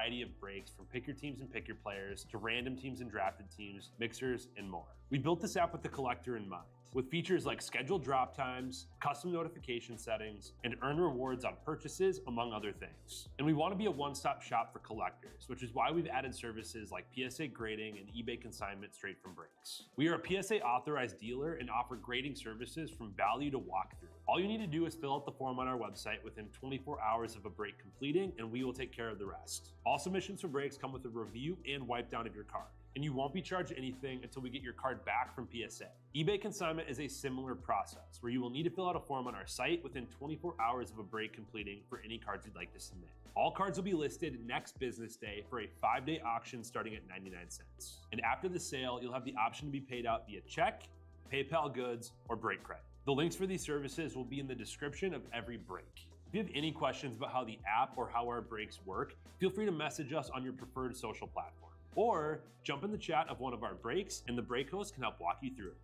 variety of brakes from pick your teams and pick your players to random teams and drafted teams, mixers, and more. We built this app with the collector in mind, with features like scheduled drop times, custom notification settings, and earn rewards on purchases, among other things. And we want to be a one-stop shop for collectors, which is why we've added services like PSA grading and eBay consignment straight from brakes. We are a PSA authorized dealer and offer grading services from value to walkthrough. All you need to do is fill out the form on our website within 24 hours of a break completing, and we will take care of the rest. All submissions for breaks come with a review and wipe down of your card, and you won't be charged anything until we get your card back from PSA. eBay consignment is a similar process, where you will need to fill out a form on our site within 24 hours of a break completing for any cards you'd like to submit. All cards will be listed next business day for a 5-day auction starting at 99 cents. And after the sale, you'll have the option to be paid out via check, PayPal goods, or break credit. The links for these services will be in the description of every break. If you have any questions about how the app or how our breaks work, feel free to message us on your preferred social platform. Or jump in the chat of one of our breaks and the break host can help walk you through it.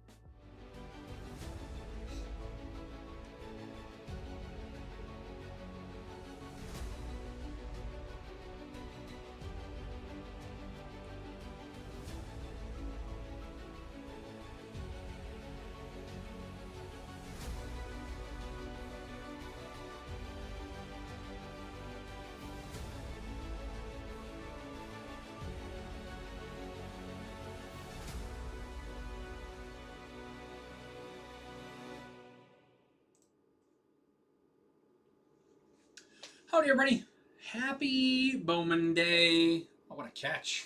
Howdy, everybody. Happy Bowman Day. Oh, what a catch.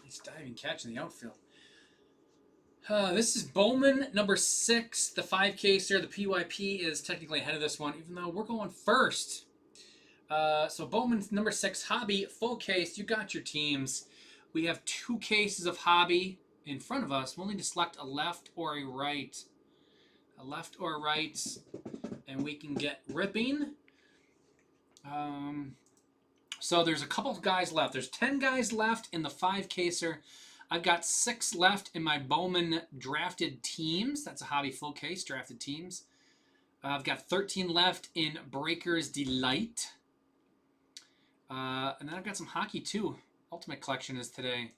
Nice diving catch in the outfield. This is Bowman number 6, the 5-caser. The PYP is technically ahead of this one, even though we're going first. So Bowman's number 6 hobby, full case. You got your teams. We have 2 cases of hobby in front of us. We'll need to select a left or a right. A left or a right, and we can get ripping. So there's a couple of guys left. There's 10 guys left in the 5-caser. I've got 6 left in my Bowman drafted teams. That's a hobby full case, drafted teams. I've got 13 left in Breaker's Delight. And then I've got some hockey too. Ultimate Collection is today.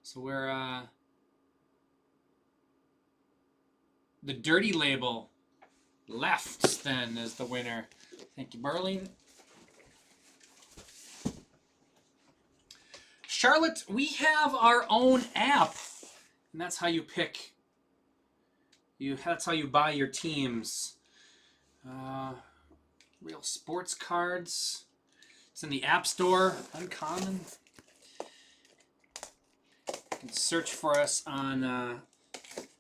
So we're the Dirty Label Lefts then is the winner. Thank you, Barling. Charlotte, we have our own app, and that's how you pick. That's how you buy your teams. Real sports cards. It's in the App Store. Uncommon. You can search for us on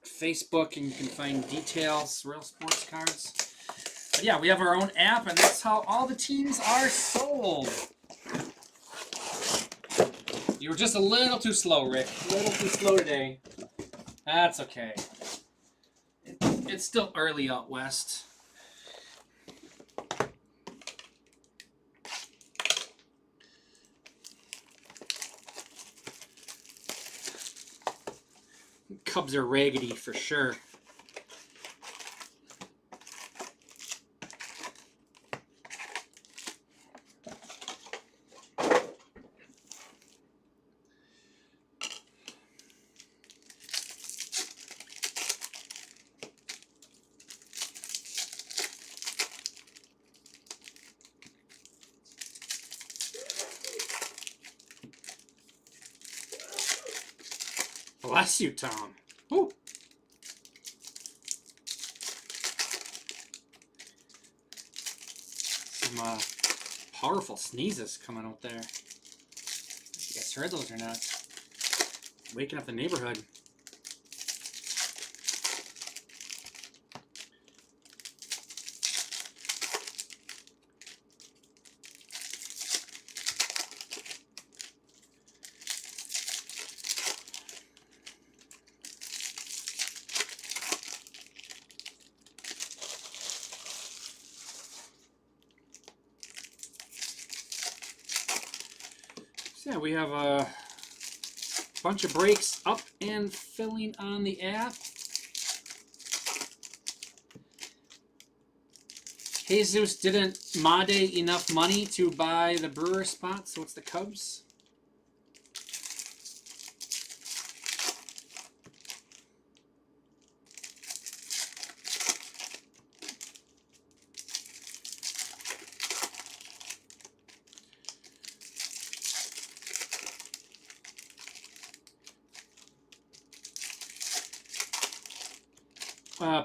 Facebook, and you can find details. Real sports cards. But yeah, we have our own app, and that's how all the teams are sold. You were just a little too slow, Rick. A little too slow today. That's okay. It's still early out west. Cubs are raggedy for sure. Bless you, Tom. Woo. Some powerful sneezes coming out there. You guys heard those or not? Waking up the neighborhood. Yeah, we have a bunch of breaks up and filling on the app. Jesus didn't Made enough money to buy the Brewer spot, so it's the Cubs.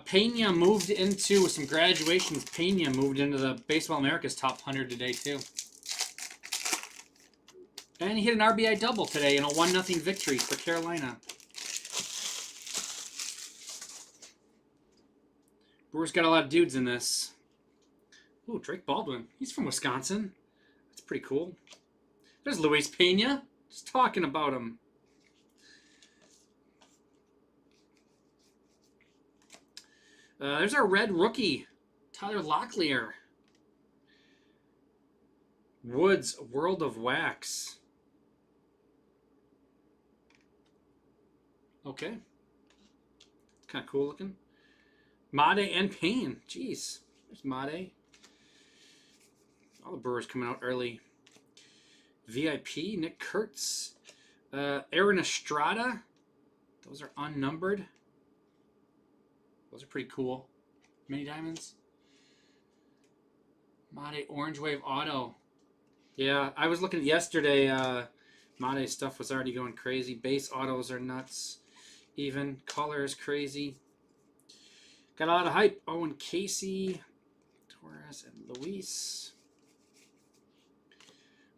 Pena moved into, with some graduations, Pena moved into the Baseball America's top 100 today, too. And he hit an RBI double today in a 1-0 victory for Carolina. Brewers got a lot of dudes in this. Ooh, Drake Baldwin. He's from Wisconsin. That's pretty cool. There's Luis Pena. Just talking about him. There's our red rookie, Tyler Locklear. Woods, World of Wax. Okay. Kind of cool looking. Made and Payne. Jeez. There's Made. All the Brewers coming out early. VIP, Nick Kurtz. Aaron Estrada. Those are unnumbered. Those are pretty cool. Mini diamonds. Made Orange Wave Auto. Yeah, I was looking yesterday. Made stuff was already going crazy. Base autos are nuts. Even color is crazy. Got a lot of hype. Owen Casey, Torres, and Luis.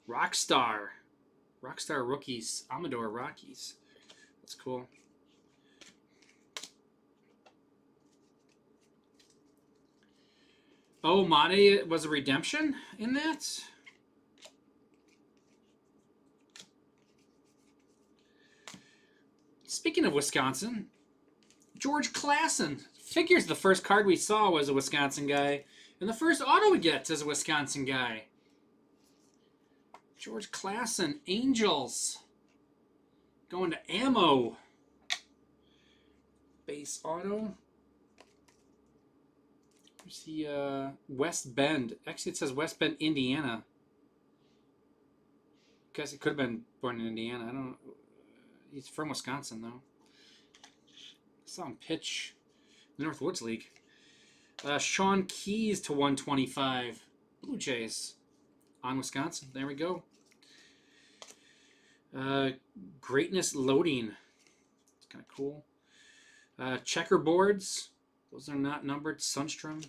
Rockstar rookies. Amador Rockies. That's cool. Oh, Made was a redemption in that? Speaking of Wisconsin, George Klassen. Figures the first card we saw was a Wisconsin guy. And the first auto we get is a Wisconsin guy. George Klassen, Angels. Going to Ammo. Base auto. Where's the West Bend? Actually, it says West Bend, Indiana. Guess it could have been born in Indiana. I don't know. He's from Wisconsin, though. I saw him pitch the North Woods League. Sean Keys to 125. Blue Jays on Wisconsin. There we go. Greatness Loading. It's kind of cool. Checkerboards. Those are not numbered. Sunstrom.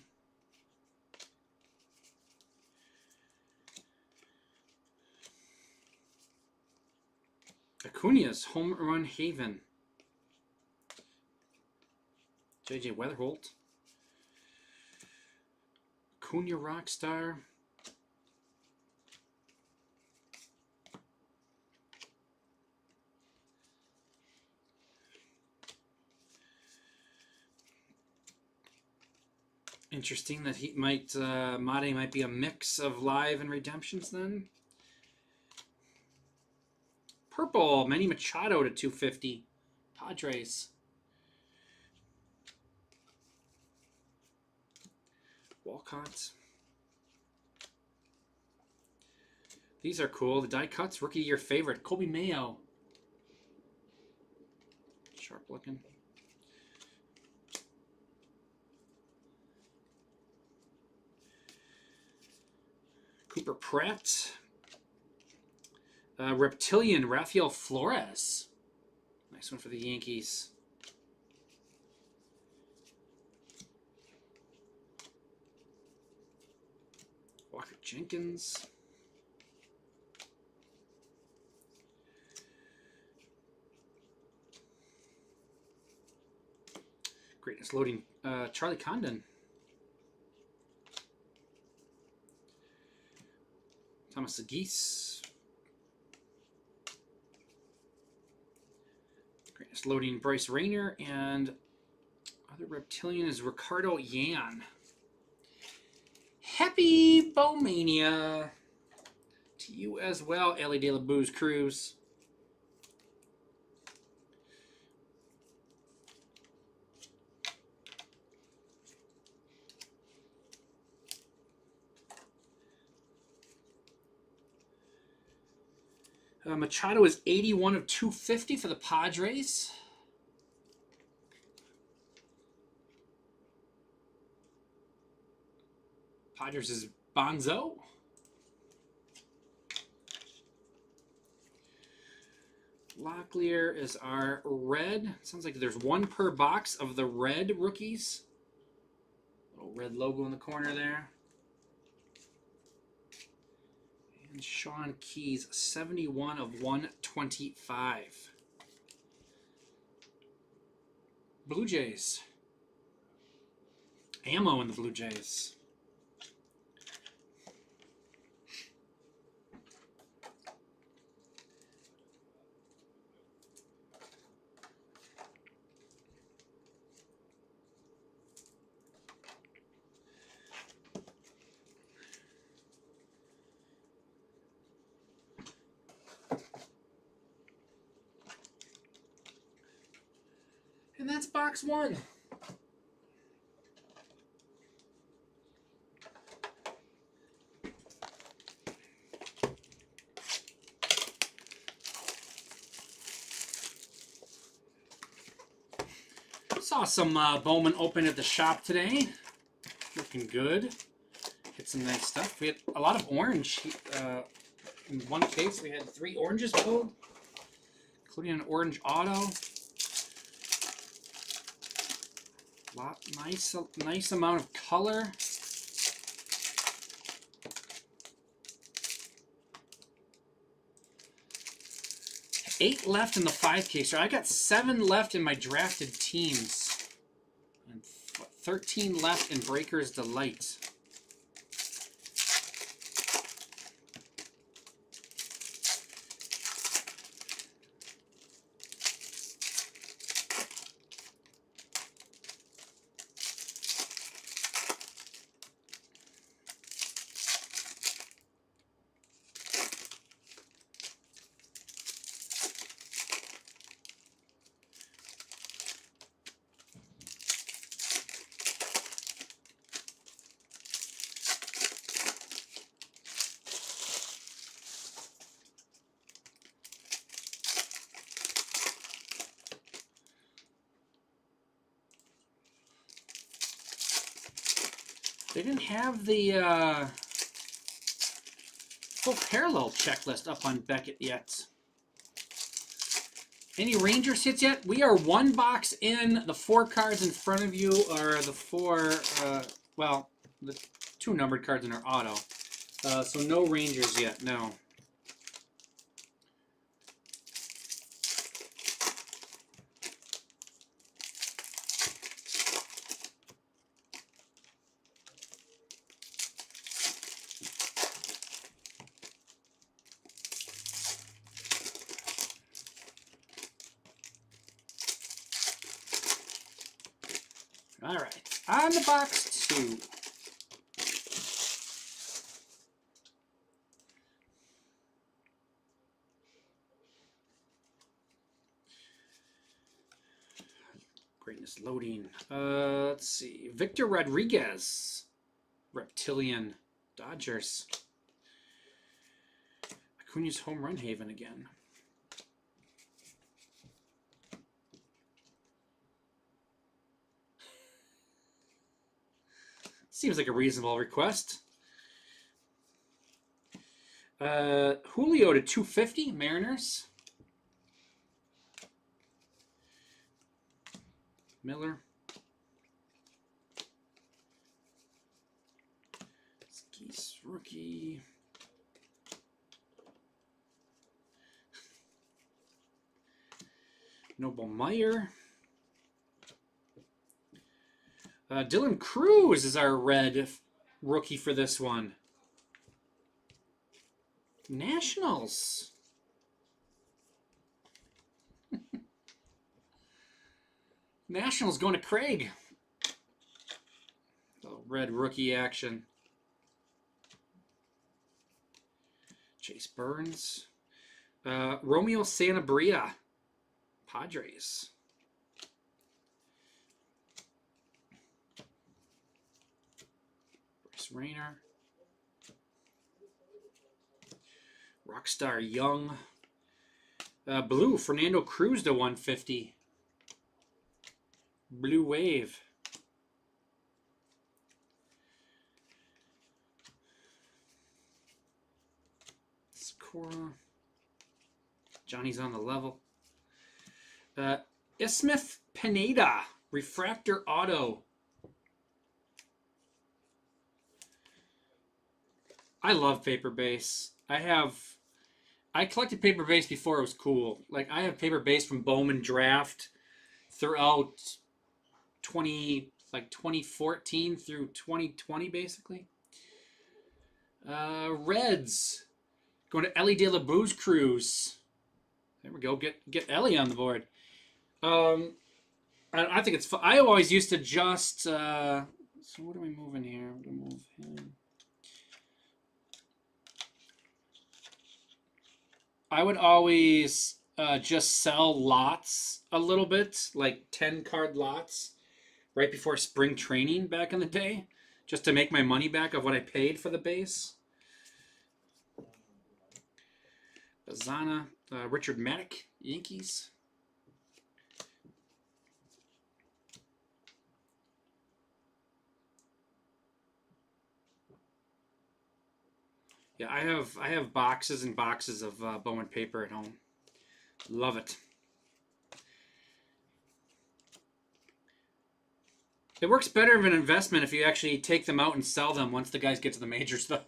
Acuna's Home Run Haven. J.J. Weatherholt. Acuna Rockstar. Interesting that he might, Made might be a mix of live and redemptions then. Purple, Manny Machado to 250. Padres. Walcott. These are cool. The die cuts, rookie of your favorite, Kobe Mayo. Sharp looking. Cooper Pratt. Reptilian, Rafael Flores. Nice one for the Yankees. Walker Jenkins. Greatness Loading. Charlie Condon. Thomas Geese. Greatness Loading. Bryce Rayner. And other Reptilian is Ricardo Yan. Happy Bowmania to you as well, Ellie De La Booze Cruz. Machado is 81 of 250 for the Padres. Padres is Bonzo. Locklear is our red. Sounds like there's one per box of the red rookies. Little red logo in the corner there. And Sean Keys, 71 of 125. Blue Jays. Ammo in the Blue Jays. And that's box one. Saw some Bowman open at the shop today. Looking good. Hit some nice stuff. We had a lot of orange. In one case, we had 3 oranges pulled, including an orange auto. Nice amount of color. Eight left in the 5 case. I got 7 left in my drafted teams, and 13 left in Breaker's Delight. They didn't have the full parallel checklist up on Beckett yet. Any Rangers hits yet? We are 1 box in. The 4 cards in front of you are the 4, well, the 2 numbered cards in our auto. So no Rangers yet, no. All right, on to box 2. Greatness loading. Let's see. Victor Rodriguez, Reptilian, Dodgers. Acuna's home run haven again. Seems like a reasonable request. Julio to 250, Mariners. Miller. Geese rookie. Noble Meyer. Dylan Cruz is our red rookie for this one. Nationals. Nationals going to Craig. Little red rookie action. Chase Burns. Romeo Sanabria, Padres. Bryce Rayner. Rockstar Young, Blue, Fernando Cruz to 150. Blue Wave. Cora. Johnny's on the level. Ismith Pineda, Refractor Auto. I love paper base. I collected paper base before it was cool. Like, I have paper base from Bowman draft throughout 2014 through 2020, basically. Reds. Going to Ellie De La Booze Cruise. There we go. Get Ellie on the board. I think it's fun. I always used to just... so what are we moving here? We're going to move him. I would always just sell lots a little bit, like 10-card lots, right before spring training back in the day, just to make my money back of what I paid for the base. Bazana, Richard Maddock, Yankees. Yeah, I have boxes and boxes of Bowman paper at home. Love it. It works better of an investment if you actually take them out and sell them once the guys get to the majors, though.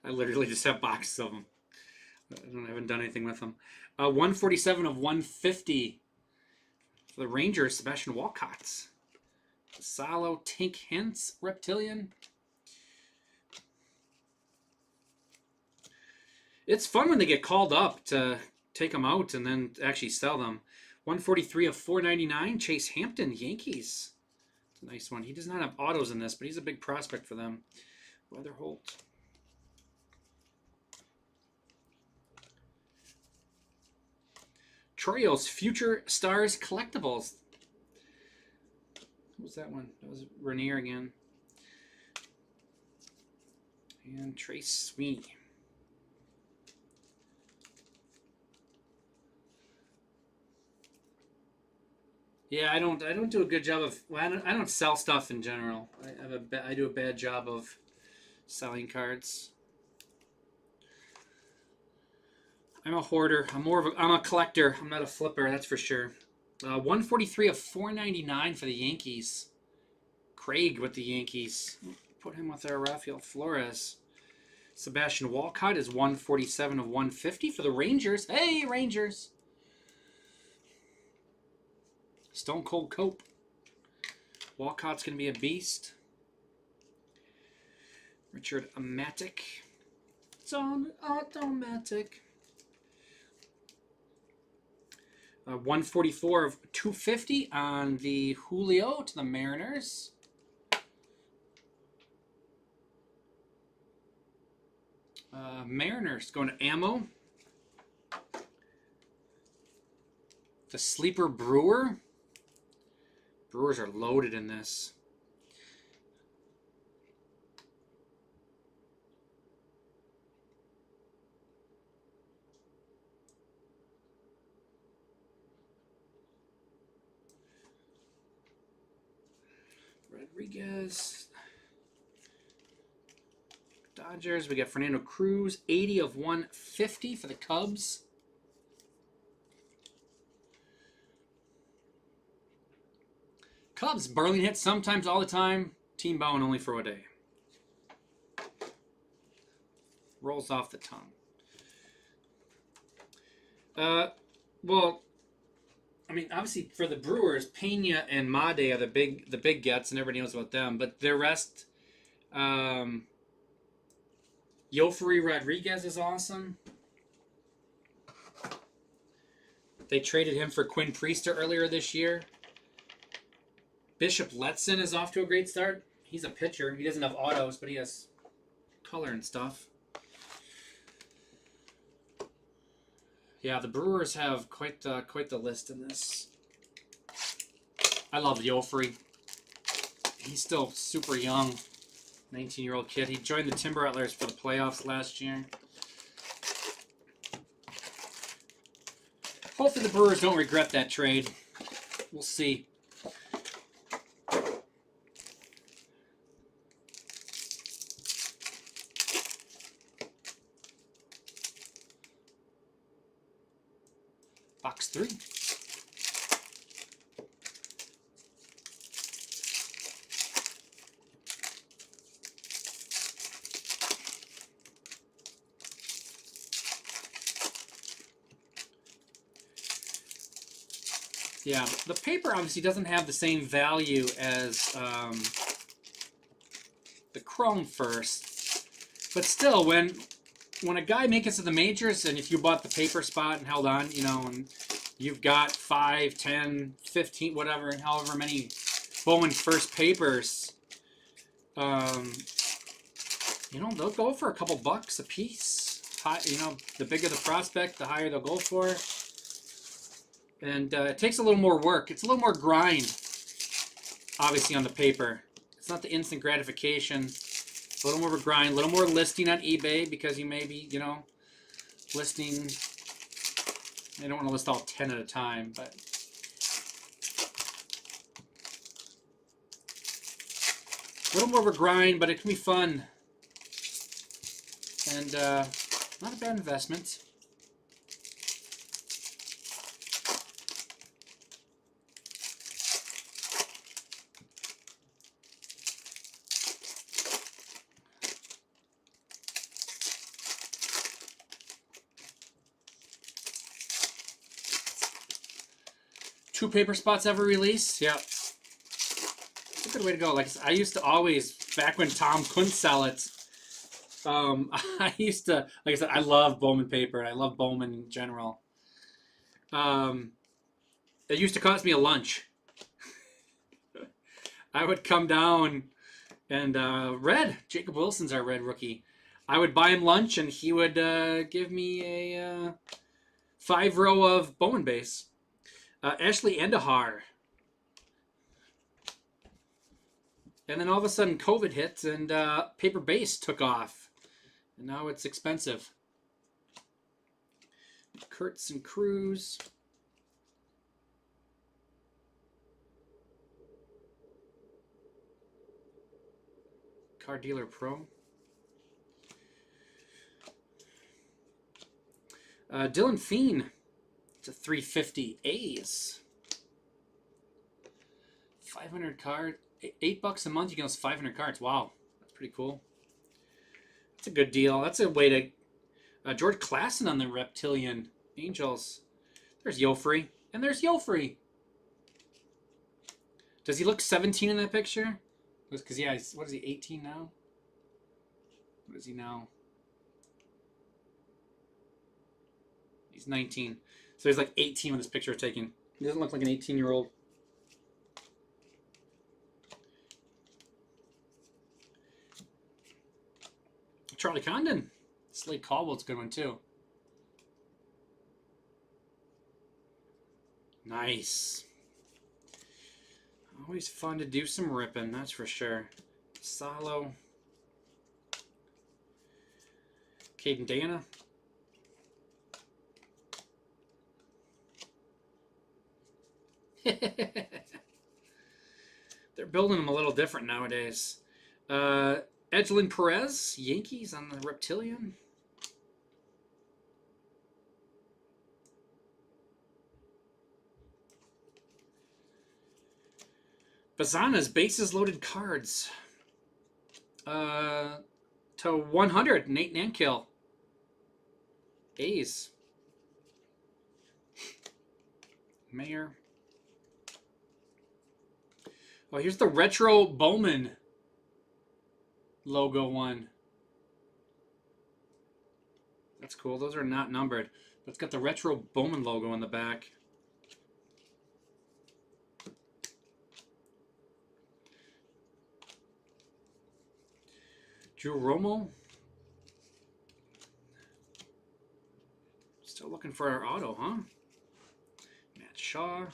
I literally just have boxes of them. I haven't done anything with them. 147 of 150 for the Rangers, Sebastian Walcott. Salo, Tink Hintz, Reptilian. It's fun when they get called up to take them out and then actually sell them. 143 of 499, Chase Hampton, Yankees. It's a nice one. He does not have autos in this, but he's a big prospect for them. Weatherholt. Troyos, Future Stars Collectibles. Who was that one? That was Rainier again. And Trace Sweeney. Yeah, I don't do a good job of. Well, I don't sell stuff in general. I do a bad job of selling cards. I'm a hoarder. I'm a collector. I'm not a flipper. That's for sure. 143 of 499 for the Yankees. Craig with the Yankees. Put him with our Rafael Flores. Sebastian Walcott is 147 of 150 for the Rangers. Hey, Rangers! Stone Cold Cope. Walcott's going to be a beast. Richard Amatic. It's on automatic. 144 of 250 on the Julio to the Mariners. Mariners going to Ammo. The Sleeper Brewer. Brewers are loaded in this. Rodriguez. Dodgers. We got Fernando Cruz. 80 of 150 for the Cubs. Cubs, Burling hits sometimes, all the time. Team Bowman only for a day. Rolls off the tongue. Well, I mean, obviously for the Brewers, Pena and Made are the big gets, and everybody knows about them. But their rest, Yofri Rodriguez is awesome. They traded him for Quinn Priester earlier this year. Bishop Letson is off to a great start. He's a pitcher. He doesn't have autos, but he has color and stuff. Yeah, the Brewers have quite the list in this. I love Yofri. He's still super young, 19-year-old kid. He joined the Timber Rattlers for the playoffs last year. Hopefully the Brewers don't regret that trade. We'll see. Box 3. Yeah, the paper obviously doesn't have the same value as the Chrome first, but still, when a guy makes it to the majors, and if you bought the paper spot and held on, you know, and you've got 5, 10, 15, whatever, and however many Bowman first papers, you know, they'll go for a couple bucks a piece. High, you know, the bigger the prospect, the higher they'll go for. And it takes a little more work. It's a little more grind, obviously, on the paper. It's not the instant gratification. A little more of a grind, a little more listing on eBay because you may be, you know, listing. I don't want to list all 10 at a time, but a little more of a grind, but it can be fun. And not a bad investment. Two paper spots every release? Yep. It's a good way to go. Like I used to always, back when Tom couldn't sell it, I used to, like I said, I love Bowman paper, and I love Bowman in general. It used to cost me a lunch. I would come down and Jacob Wilson's our red rookie. I would buy him lunch, and he would give me a 5-row of Bowman base. Ashley Endahar. And then all of a sudden COVID hit and paper base took off. And now it's expensive. Kurtz and Cruz. Car Dealer Pro. Dylan Feen. It's a 350 A's. 500 card. $8 a month, you get those 500 cards. Wow, that's pretty cool. That's a good deal. That's a way to... George Klassen on the Reptilian Angels. There's Yofrey. And there's Yofrey. Does he look 17 in that picture? Because, yeah, what is he, 18 now? What is he now? He's 19. So he's like 18 when this picture is taken. He doesn't look like an 18-year-old. Charlie Condon. Slade Caldwell's a good one, too. Nice. Always fun to do some ripping, that's for sure. Salo. Caden Dana. They're building them a little different nowadays. Edgelin Perez, Yankees on the Reptilian. Bazana's bases loaded cards. To 100, Nate Nankill. A's. Mayor. Oh, here's the retro Bowman logo one. That's cool. Those are not numbered. But it's got the retro Bowman logo on the back. Drew Romo. Still looking for our auto, huh? Matt Shaw.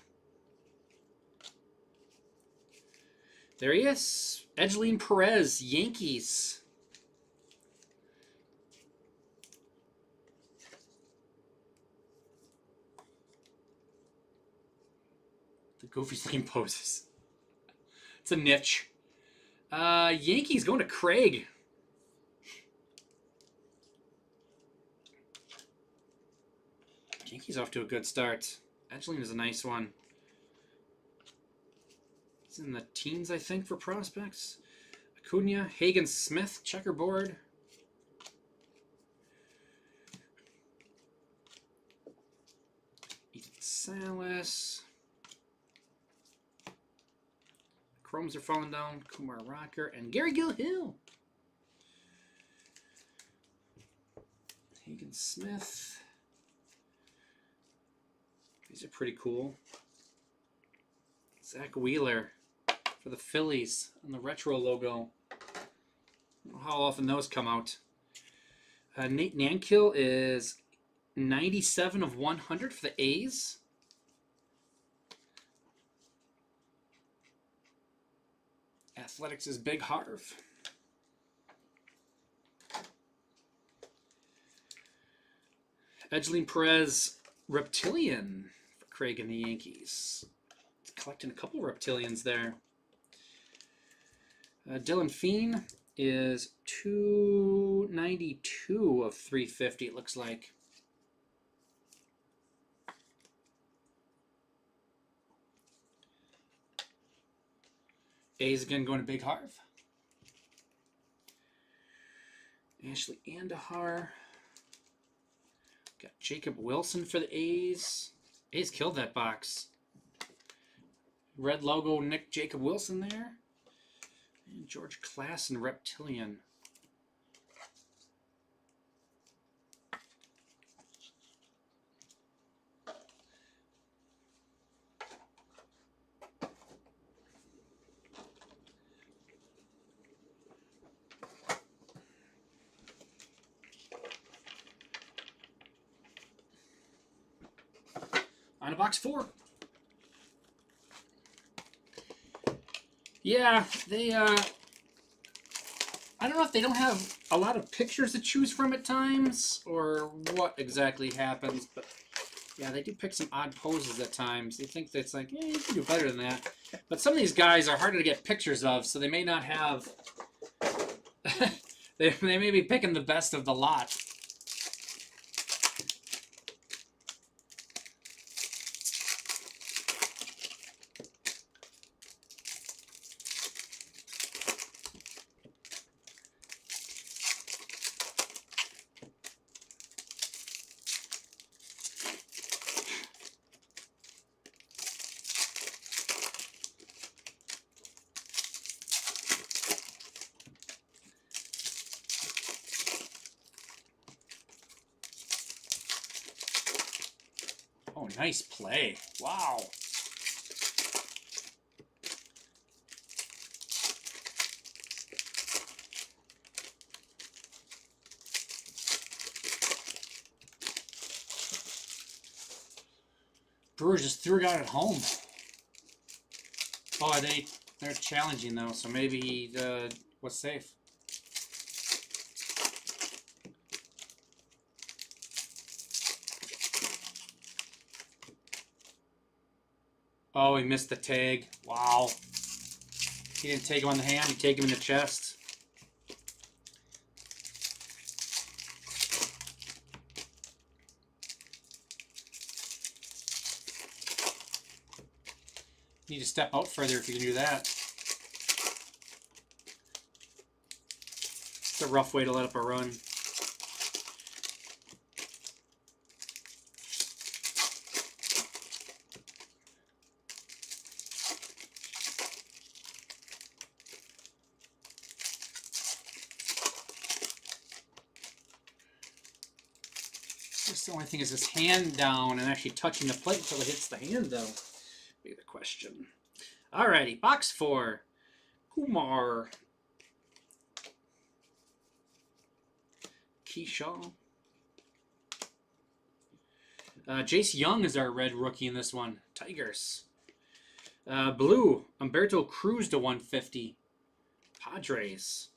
There he is. Edgelin Perez, Yankees. The goofiest looking poses. It's a niche. Yankees going to Craig. Yankees off to a good start. Edgeline is a nice one. He's in the teens, I think, for prospects. Acuna, Hagen Smith, checkerboard. Ethan Salas. Chromes are falling down. Kumar Rocker and Gary Gill-Hill. Hagen Smith. These are pretty cool. Zach Wheeler for the Phillies on the retro logo. I don't know how often those come out. Nate Nankill is 97 of 100 for the A's. Athletics is Big Harv. Edgeline Perez, Reptilian for Craig and the Yankees. Collecting a couple Reptilians there. Dylan Feen is 292 of 350, it looks like. A's again going to Big Harv. Ashley Andahar. Got Jacob Wilson for the A's. A's killed that box. Red logo, Nick Jacob Wilson there. And George Klassen, Reptilian. On to box 4. Yeah, they, I don't know if they don't have a lot of pictures to choose from at times, or what exactly happens, but yeah, they do pick some odd poses at times. They think that's like, yeah, you can do better than that. But some of these guys are harder to get pictures of, so they may not have, they may be picking the best of the lot. Oh, nice play. Wow. Brewers just threw it out at home. Oh, they're challenging though, so maybe he was safe. Oh, he missed the tag. Wow. He didn't take him on the hand, he take him in the chest. You need to step out further if you can do that. It's a rough way to let up a run. The only thing is his hand down and actually touching the plate until it hits the hand, though. Be the question. Alrighty, box 4. Kumar. Keyshaw. Jace Young is our red rookie in this one. Tigers. Blue. Humberto Cruz to 150. Padres.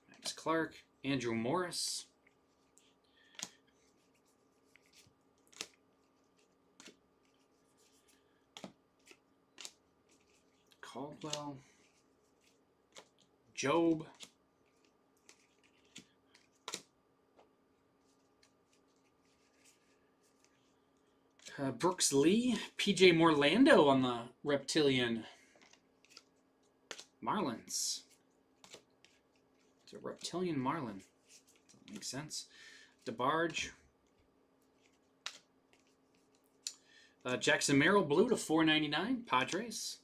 Max Clark. Andrew Morris. Bagwell. Job. Brooks Lee. PJ Morlando on the Reptilian. Marlins. It's a Reptilian Marlin. That makes sense. DeBarge. Jackson Merrill blue to 499. Padres.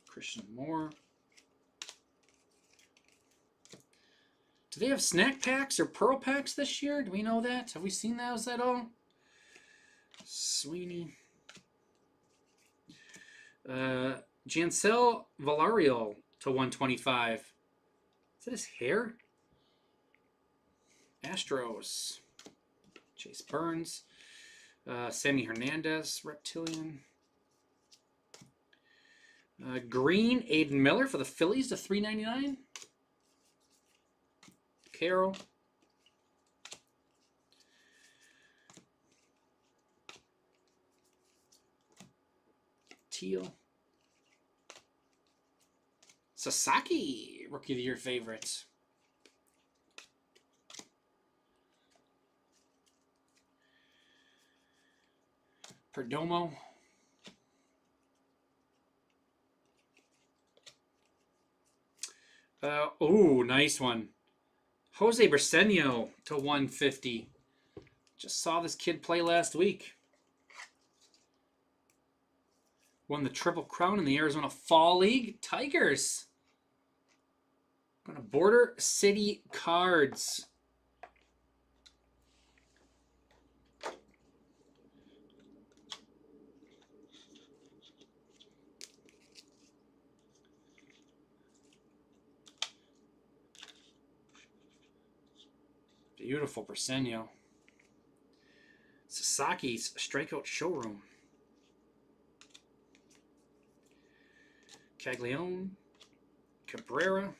Christian Moore. Do they have snack packs or pearl packs this year? Do we know that? Have we seen those at all? Sweeney. Jansel Valario to 125. Is that his hair? Astros. Chase Burns. Sammy Hernandez, Reptilian. Green, Aiden Miller for the Phillies to 399. Carroll. Teal. Sasaki, Rookie of the Year favorite. Perdomo. Oh, nice one. Jose Briseño to 150. Just saw this kid play last week. Won the Triple Crown in the Arizona Fall League. Tigers. Going to Border City Cards. Beautiful Briseño. Sasaki's Strikeout Showroom. Caglione. Cabrera.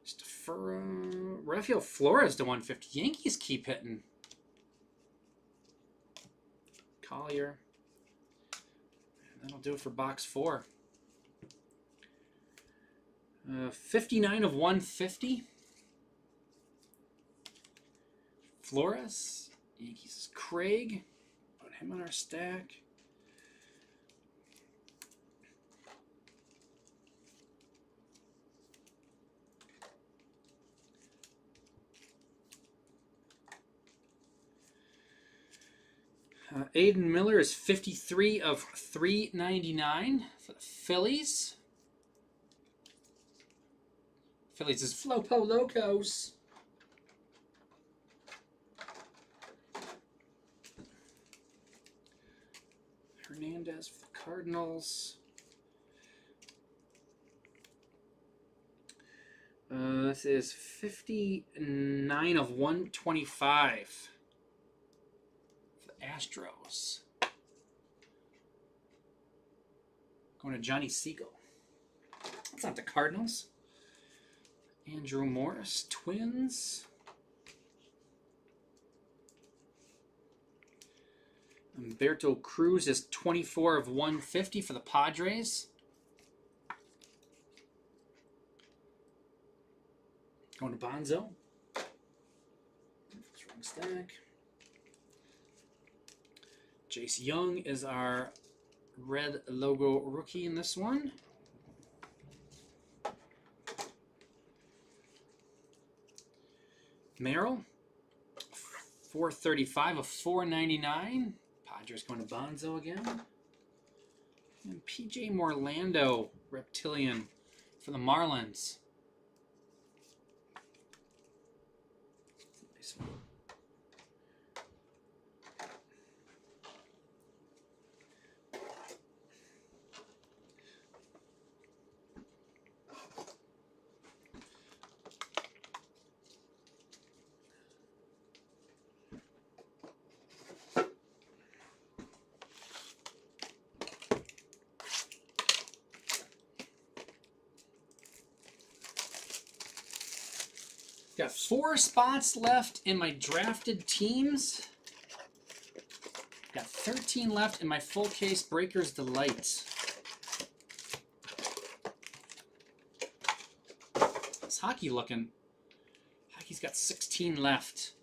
Stafura. Rafael Flores to 150. Yankees keep hitting. Collier. And that'll do it for box 4. 59 of 150. Flores. Yankees is Craig. Put him on our stack. Aiden Miller is 53 of 399 for the Phillies. Phillies is Flopo Locos. Hernandez for the Cardinals. This is 59 of 125 for the Astros. Going to Johnny Siegel. That's not the Cardinals. Andrew Morris, Twins. Humberto Cruz is 24 of 150 for the Padres. Going to Bonzo. Wrong stack. Jace Young is our red logo rookie in this one. Merrill, 435 of 499. Padres going to Bonzo again. And PJ Morlando, Reptilian for the Marlins. Nice one. Got 4 spots left in my drafted teams. Got 13 left in my full case Breakers Delight. How's Hockey looking? Hockey's got 16 left.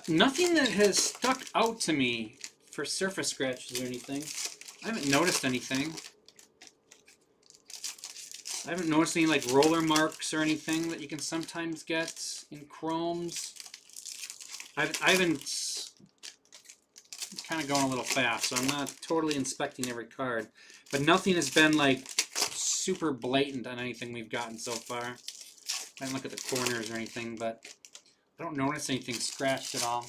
Nothing that has stuck out to me for surface scratches or anything. I haven't noticed anything. I haven't noticed any like roller marks or anything that you can sometimes get in chromes. I haven't, kind of going a little fast, so I'm not totally inspecting every card. But nothing has been like super blatant on anything we've gotten so far. I didn't look at the corners or anything, but I don't notice anything scratched at all.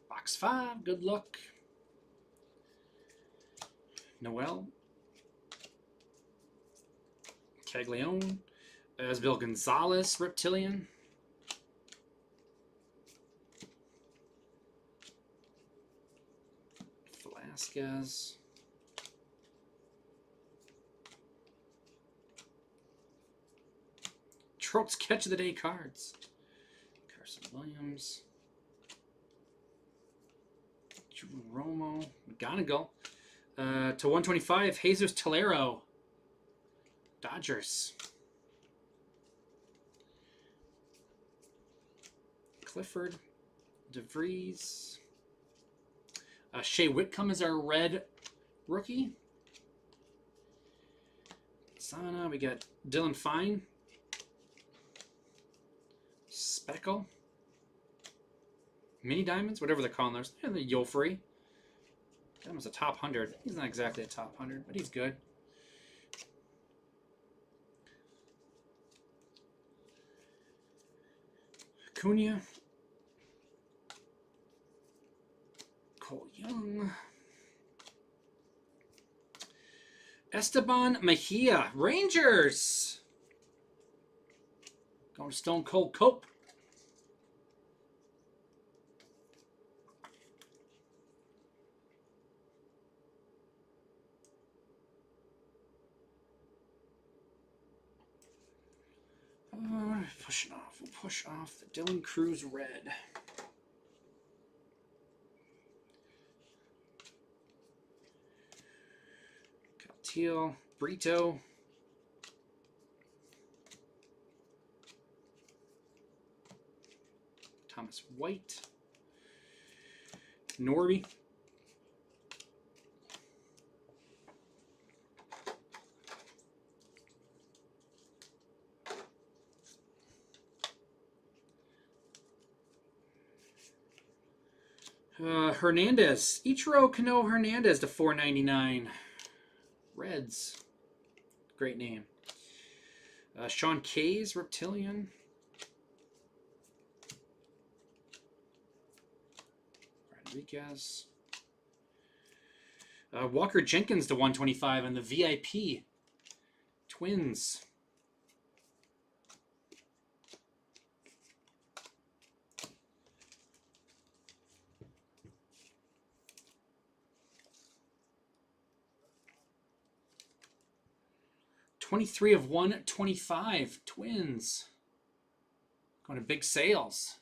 Box 5, good luck. Noel. Caglione. Asbel Gonzalez, Reptilian. Velasquez. Trotz Catch of the Day cards. Carson Williams. Romo. McGonigal. To 125, Jesus Tolero. Dodgers. Clifford. DeVries. Shea Whitcomb is our red rookie. Sana. We got Dylan Fine. Speckle. Mini Diamonds, whatever they're calling those. They're the Yofrey. That was a top 100. He's not exactly a top 100, but he's good. Acuna. Cole Young. Esteban Mejia. Rangers. Going to Stone Cold Cope. Pushing off. We'll push off the Dylan Cruz red. Teal, Brito. Thomas White. Norby. Hernandez. Ichiro Kano Hernandez to $4.99. Reds. Great name. Sean Kayes, Reptilian. Rodriguez. Walker Jenkins to 125 on the VIP. Twins. $23 of 125. Twins. Going to big sales.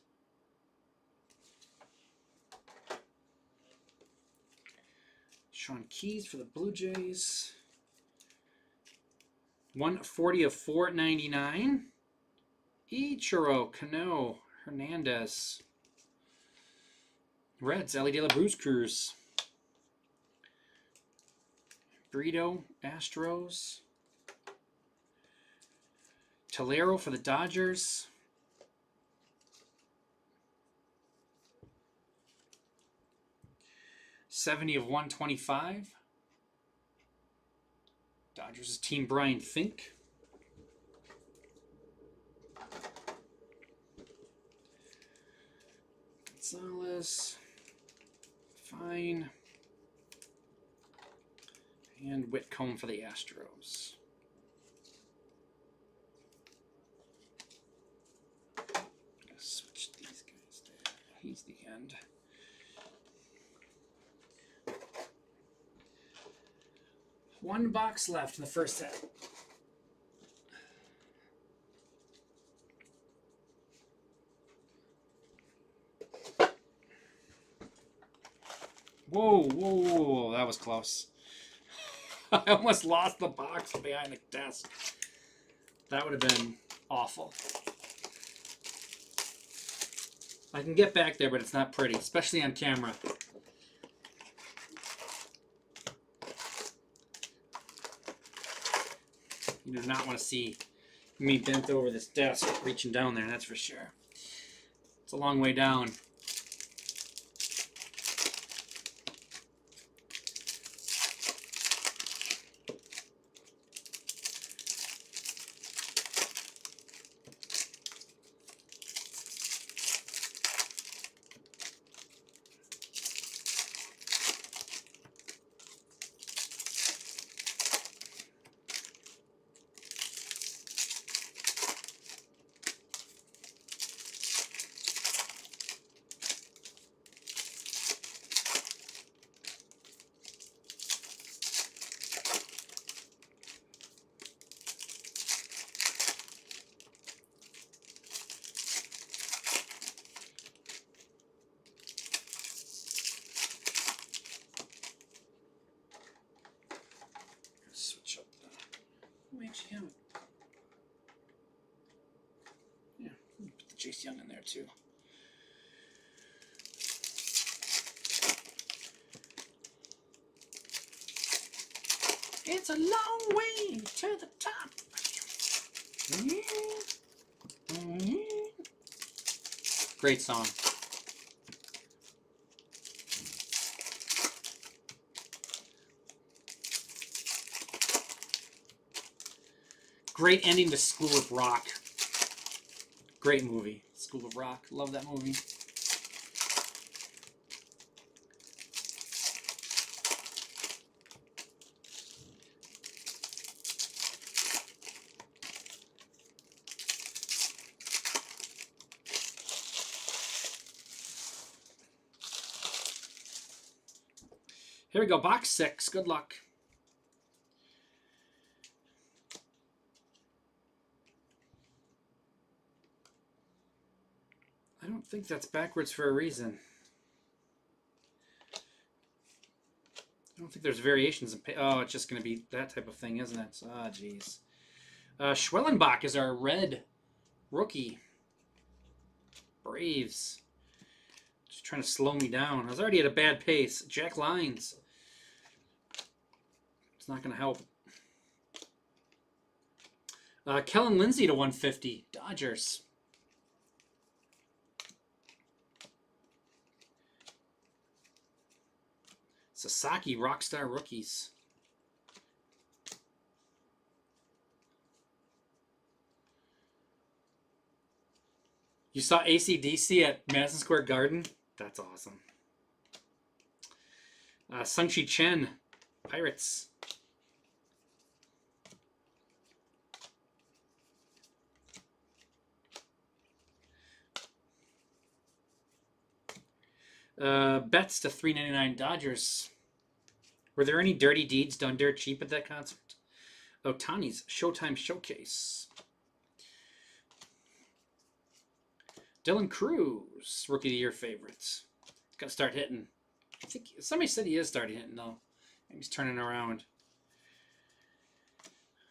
Sean Keyes for the Blue Jays. 140 of 499. Ichiro, Cano, Hernandez. Reds, Ellie De La Cruz. Brito, Astros. Tolero for the Dodgers. $70 of 125. Dodgers is Team Brian Fink. Gonzalez. Fine. And Whitcomb for the Astros. Switch these guys there. He's the end. One box left in the first set. Whoa, whoa, whoa, that was close. I almost lost the box behind the desk. That would have been awful. I can get back there, but it's not pretty, especially on camera. You do not want to see me bent over this desk reaching down there, that's for sure. It's a long way down. Switch up the... We actually have it. Yeah, put the Chase Young in there too. It's a long way to the top. Great song. Great ending to School of Rock. Great movie. School of Rock. Love that movie. Here we go. Box 6. Good luck. I don't think that's backwards for a reason. I don't think there's variations in oh, it's just going to be that type of thing, isn't it? Ah, jeez. Schwellenbach is our red rookie. Braves. Just trying to slow me down. I was already at a bad pace. Jack Lyons. It's not going to help. Kellen Lindsay to 150. Dodgers. Sasaki, Rockstar Rookies. You saw AC/DC at Madison Square Garden? That's awesome. Sung-Chi Chen, Pirates. Betts to 399 Dodgers. Were there any dirty deeds done dirt cheap at that concert? Otani's Showtime Showcase. Dylan Cruz, Rookie of the Year favorites. Got to start hitting. I think somebody said he is starting hitting though. Maybe he's turning around.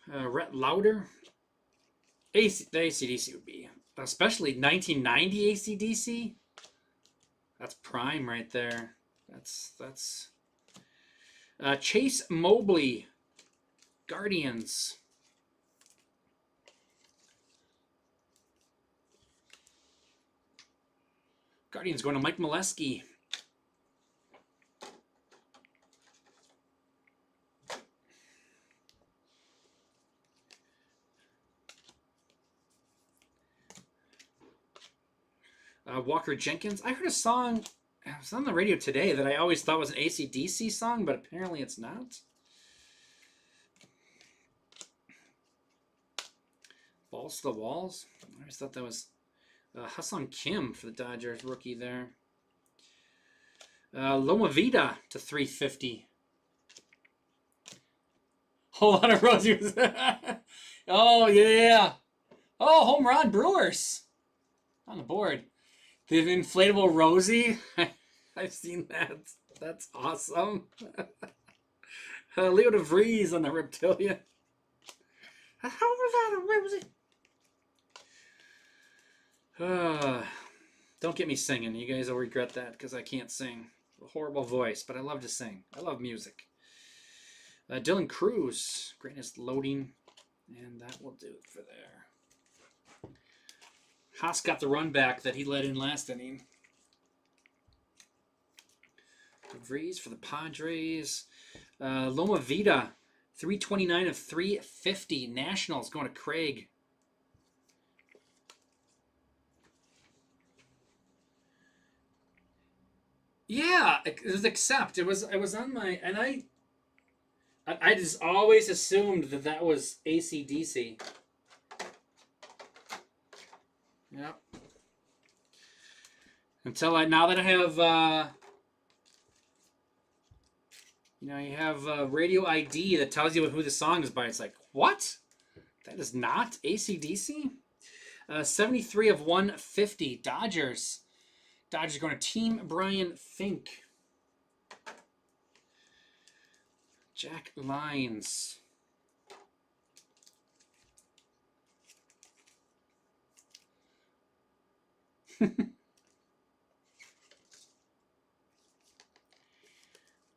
Rhett Lauder. The AC/DC would be, especially 1990 AC/DC. That's prime right there. That's Chase Mobley, Guardians. Guardians going to Mike Molesky. Walker Jenkins. I heard a song, it was on the radio today, that I always thought was an AC/DC song, but apparently it's not. Balls to the Walls. I always thought that was Hassan Kim for the Dodgers, rookie there. Loma Vida to 350. Whole lot of Rosies. Oh, yeah. Oh, home run, Brewers. On the board. The inflatable Rosie. I've seen that. That's awesome. Leo DeVries on the Reptilian. How was that a Rosie? Don't get me singing. You guys will regret that because I can't sing. A horrible voice, but I love to sing. I love music. Dylan Cruz. Greatness loading. And that will do it for there. Haas got the run back that he led in last inning. DeVries for the Padres. Loma Vida, 329 of 350. Nationals going to Craig. Yeah, it was accept. It was on my, and I just always assumed that was AC/DC. Yep. Now that I have, you have radio ID that tells you who the song is by. It's like, what? That is not AC/DC? 73 of 150. Dodgers. Dodgers going to Team Brian Fink. Jack Lyons.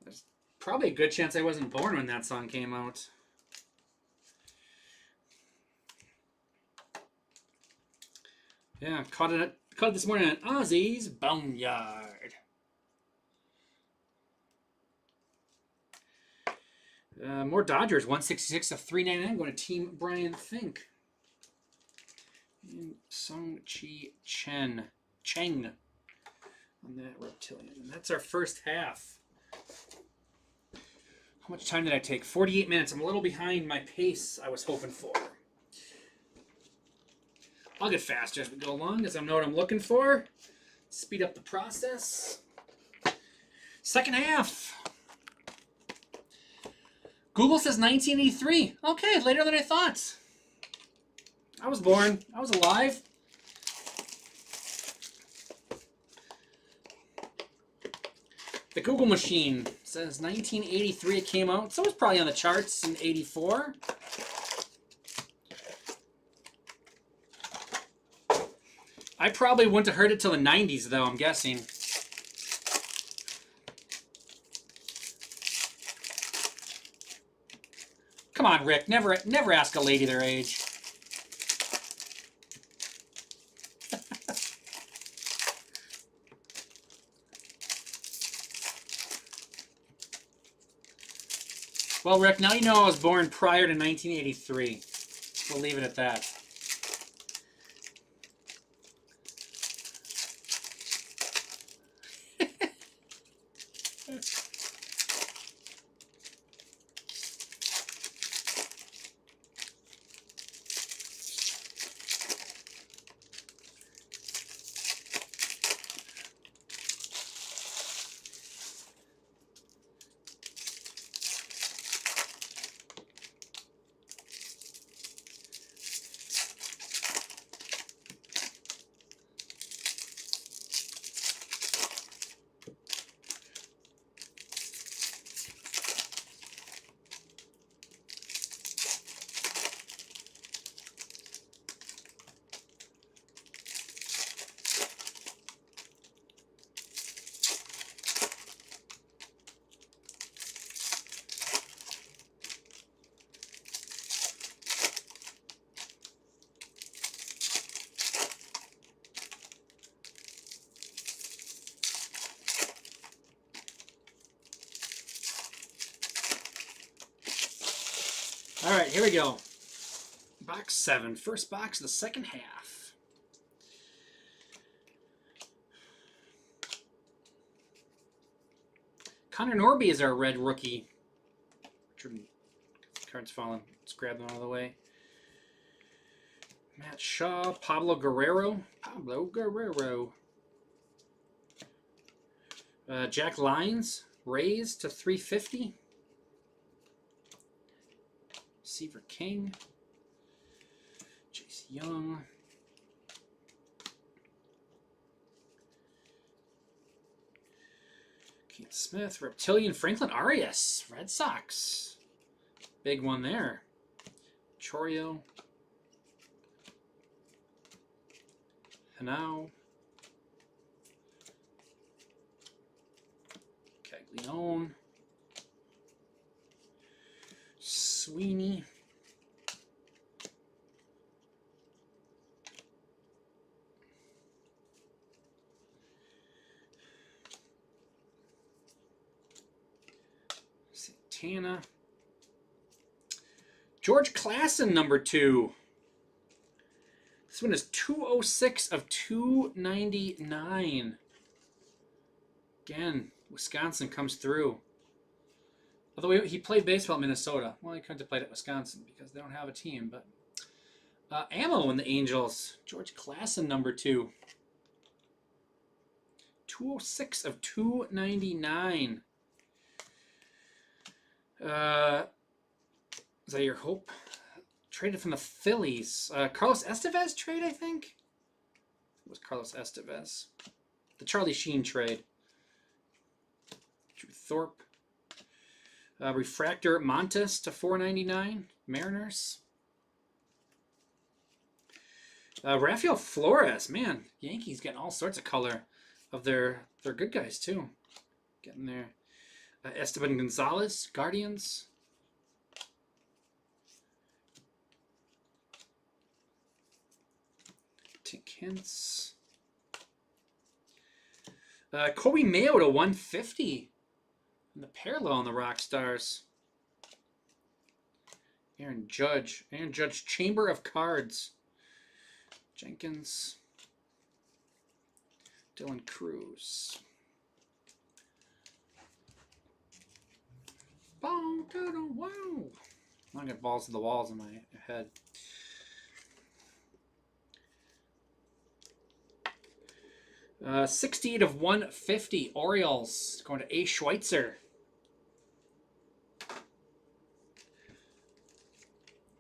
There's probably a good chance I wasn't born when that song came out. Yeah, caught it this morning at Ozzy's Boneyard. More Dodgers, 166 of 399, going to Team Brian Fink. And Sung-Chi Cheng on that Reptilian. And that's our first half. How much time did I take? 48 minutes. I'm a little behind my pace I was hoping for. I'll get faster as we go along, as I know what I'm looking for. Speed up the process. Second half. Google says 1983. Okay, later than I thought. I was born. I was alive. The Google machine says 1983 it came out. So it was probably on the charts in 84. I probably wouldn't have heard it till the 90s, though, I'm guessing. Come on, Rick. Never ask a lady their age. Well, Rick, now you know I was born prior to 1983. We'll leave it at that. All right, here we go. Box 7. First box of the second half. Connor Norby is our red rookie. Card's falling. Let's grab them out of the way. Matt Shaw, Pablo Guerrero. Jack Lyons, Rays to 350. Seaver King. Chase Young. Keith Smith, Reptilian, Franklin Arias, Red Sox. Big one there. Chorio. Hanau. Caglione. Sweeney. Santana. George Klassen, number 2. This one is 206 of 299. Again, Wisconsin comes through. Although he played baseball in Minnesota. Well, he couldn't have played at Wisconsin because they don't have a team. But ammo in the Angels. George Klassen, number 2. 206 of 299. Is that your hope? Traded from the Phillies. Carlos Estevez trade, I think? It was Carlos Estevez. The Charlie Sheen trade. Drew Thorpe. Refractor Montes to 499. Mariners. Rafael Flores. Man, Yankees getting all sorts of color of their good guys, too. Getting there. Esteban Gonzalez. Guardians. Tink Hintz. Kobe Mayo to 150. And the parallel on the Rock Stars. Aaron Judge. Chamber of Cards. Jenkins. Dylan Cruz. Wow. I got balls to the walls in my head. 68 of 150. Orioles going to A. Schweitzer.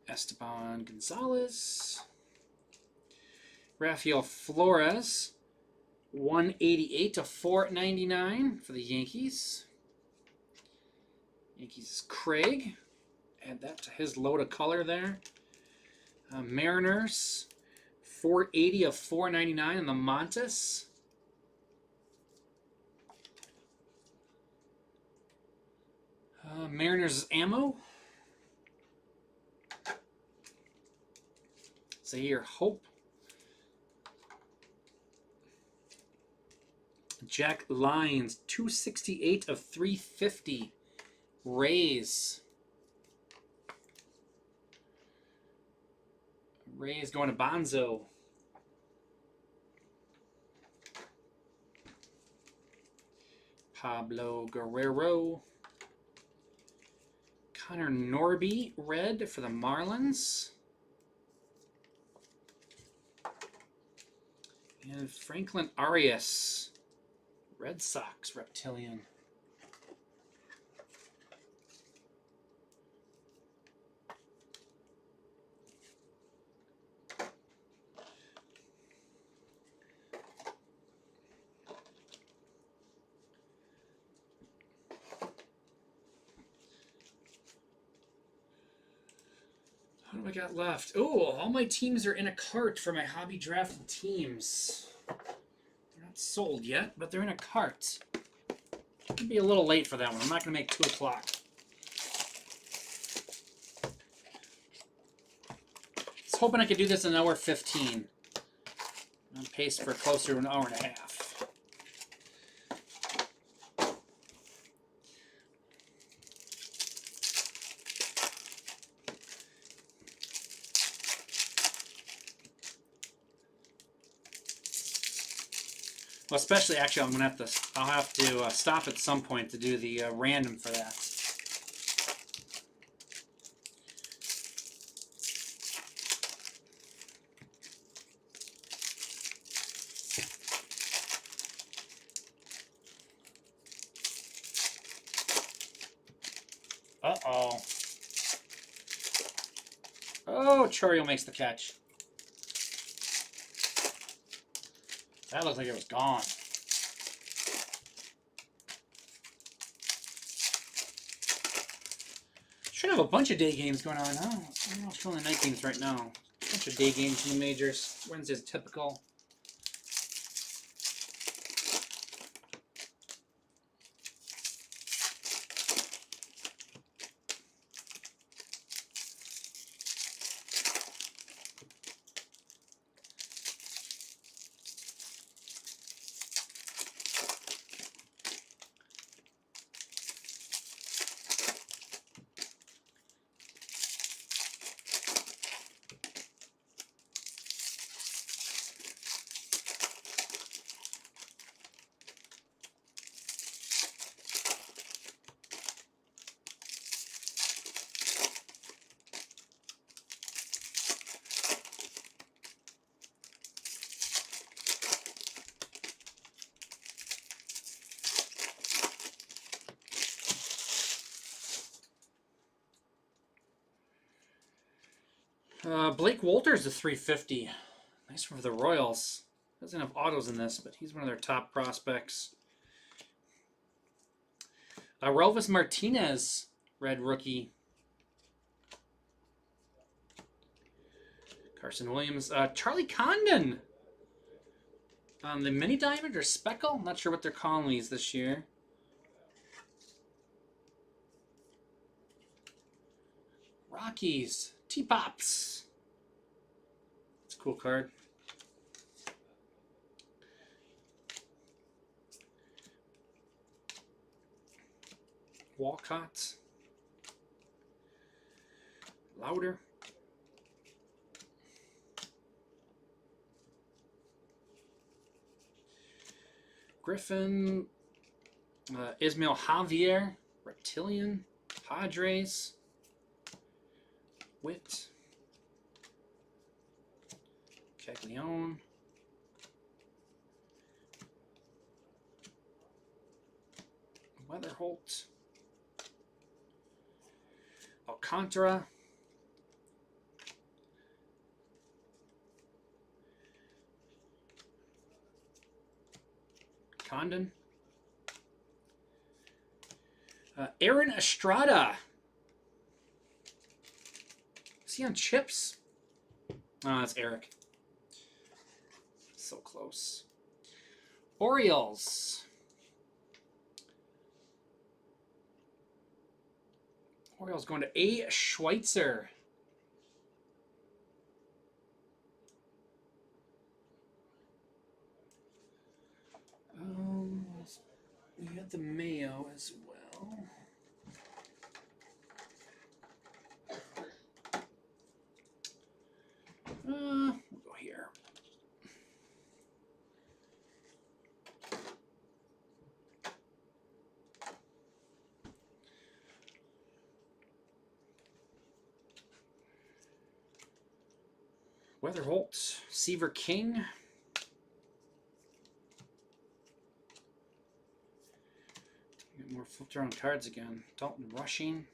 Esteban Gonzalez. Rafael Flores. 188 to 499 for the Yankees. Yankees is Craig. Add that to his load of color there. Mariners. 480 of 499 on the Montes. Mariners ammo. Zaire Hope. Jack Lyons, 268 of 350. Rays. Rays going to Bonzo. Pablo Guerrero. Connor Norby, red for the Marlins. And Franklin Arias, Red Sox, Reptilian. What do I got left? Oh, all my teams are in a cart for my hobby drafted teams. They're not sold yet, but they're in a cart. Could be a little late for that one. I'm not going to make 2 o'clock. I was hoping I could do this in an hour 15. I'm paced for closer to an hour and a half. Well, especially, actually, I'll have to stop at some point to do the random for that. Uh-oh. Oh, Choriel makes the catch. That looked like it was gone. Should have a bunch of day games going on, huh? I'm not showing the night games right now. A bunch of day games in the majors. Wednesday's typical. Blake Wolters to 350. Nice one for the Royals. Doesn't have autos in this, but he's one of their top prospects. Relvis Martinez, red rookie. Carson Williams. Charlie Condon. The mini diamond or speckle? I'm not sure what they're calling these this year. Rockies. T-Pops. It's a cool card. Walcott. Louder. Griffin. Ismail Javier. Reptilian. Padres. Witt. Caglione. Weatherholt. Alcantara. Condon. Aaron Estrada. Is he on chips? Oh, that's Eric. So close. Orioles. Orioles going to A. Schweitzer. We got the Mayo as well. We'll go here. Weatherholt, Seaver King. Get more flipped around cards again. Dalton Rushing.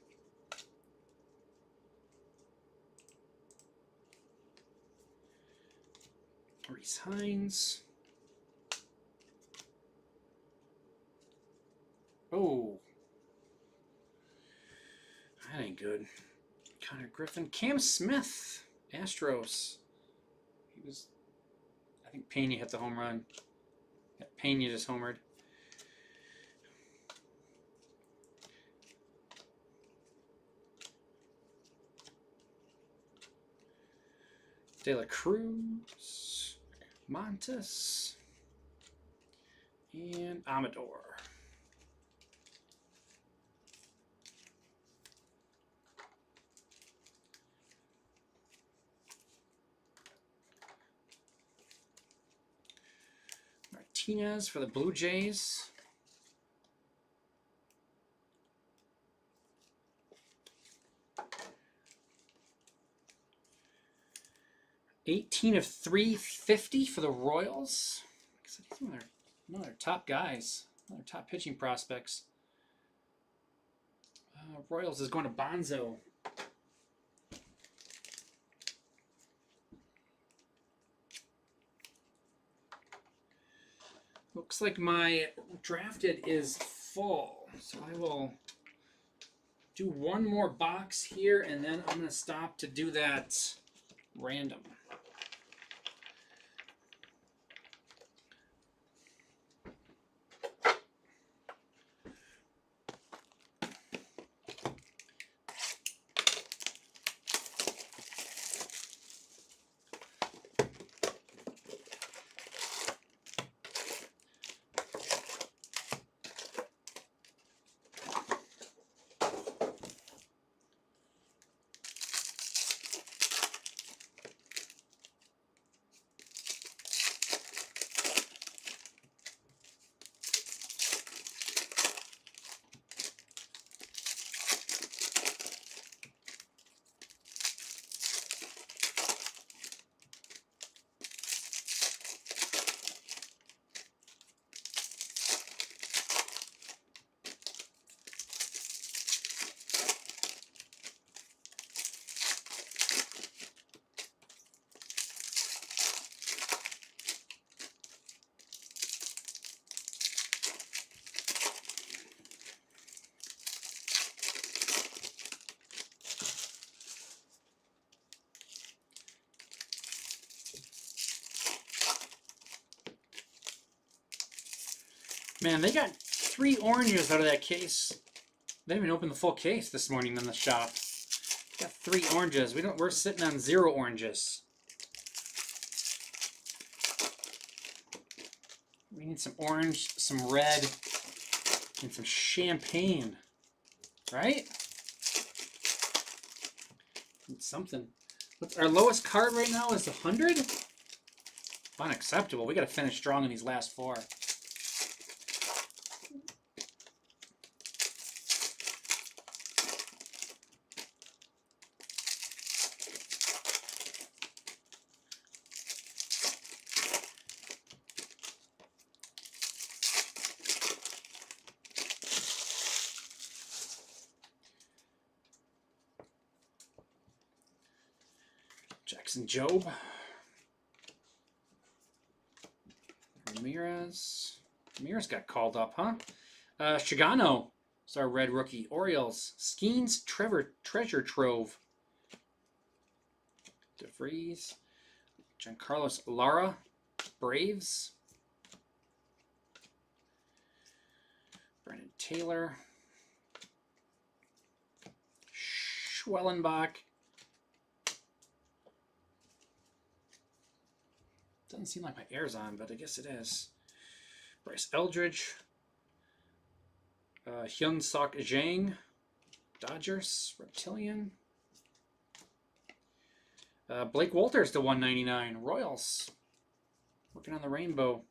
Reese Hines. Oh. That ain't good. Connor Griffin. Cam Smith. Astros. He was... I think Pena hit the home run. Yeah, Pena just homered. De La Cruz, Montes, and Amador. Martinez for the Blue Jays. $18 of $350 for the Royals. These are one of their top guys, one of their top pitching prospects. Royals is going to Bonzo. Looks like my drafted is full, so I will do one more box here, and then I'm going to stop to do that random. Man, they got 3 oranges out of that case. They didn't even open the full case this morning in the shop. Got 3 oranges. We're sitting on 0 oranges. We need some orange, some red, and some champagne. Right? Need something. Our lowest card right now is 100? Unacceptable. We got to finish strong in these last 4. Jackson Job. Ramirez. Ramirez got called up, huh? Shigano is our red rookie. Orioles. Skeens Treasure Trove. DeVries. Giancarlos Lara. Braves. Brandon Taylor. Schwellenbach. Doesn't seem like my air's on, but I guess it is. Bryce Eldridge. Hyun Sok Jang. Dodgers. Reptilian. Blake Walters to 199. Royals. Working on the rainbow.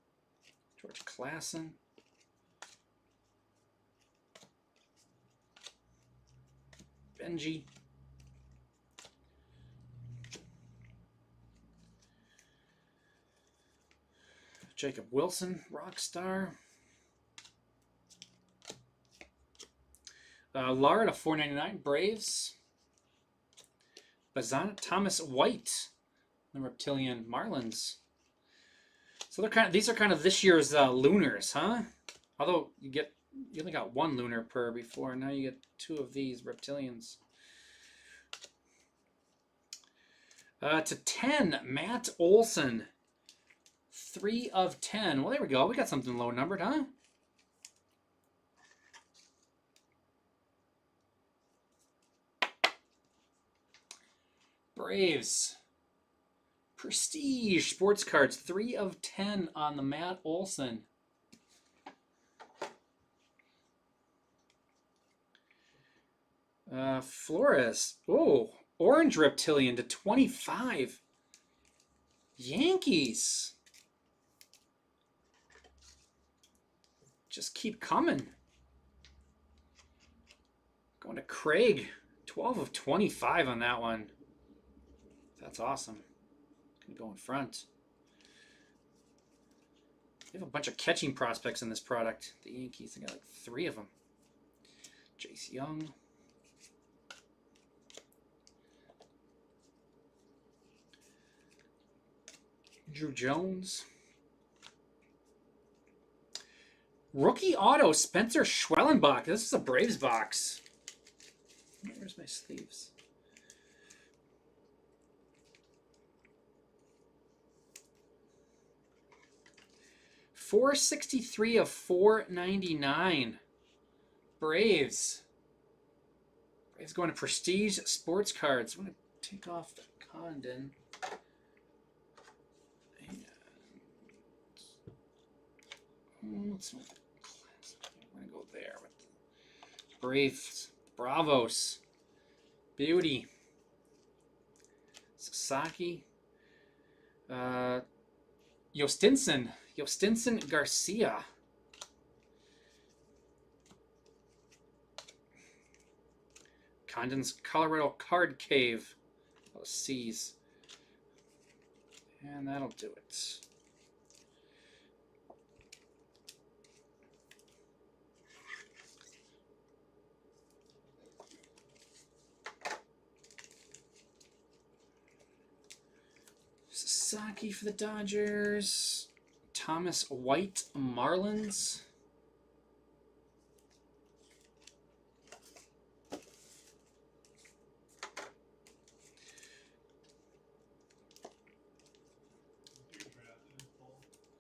George Klassen. Benji. Jacob Wilson, Rockstar. Lara to 499, Braves. Bazan Thomas White, the Reptilian Marlins. So these are kind of this year's Lunars, huh? Although you only got 1 Lunar per before, now you get 2 of these Reptilians. To 10, Matt Olson. 3 of 10. Well, there we go. We got something low numbered, huh? Braves. Prestige Sports Cards. 3 of 10 on the Matt Olson. Flores. Oh, Orange Reptilian to 25. Yankees. just keep coming. Going to Craig. 12 of 25 on that one. That's awesome. Gonna go in front. They have a bunch of catching prospects in this product. The Yankees, they got like 3 of them. Jace Young. Drew Jones. Rookie auto, Spencer Schwellenbach. This is a Braves box. Where's my sleeves? $463 of $499. Braves. Braves going to Prestige Sports Cards. I'm going to take off the Condon. And let's move the class. I'm going to go there with the Braves. Bravos. Beauty. Sasaki. Yostinson Garcia. Condon's Colorado Card Cave. Those C's. And that'll do it. Sasaki for the Dodgers. Thomas White Marlins.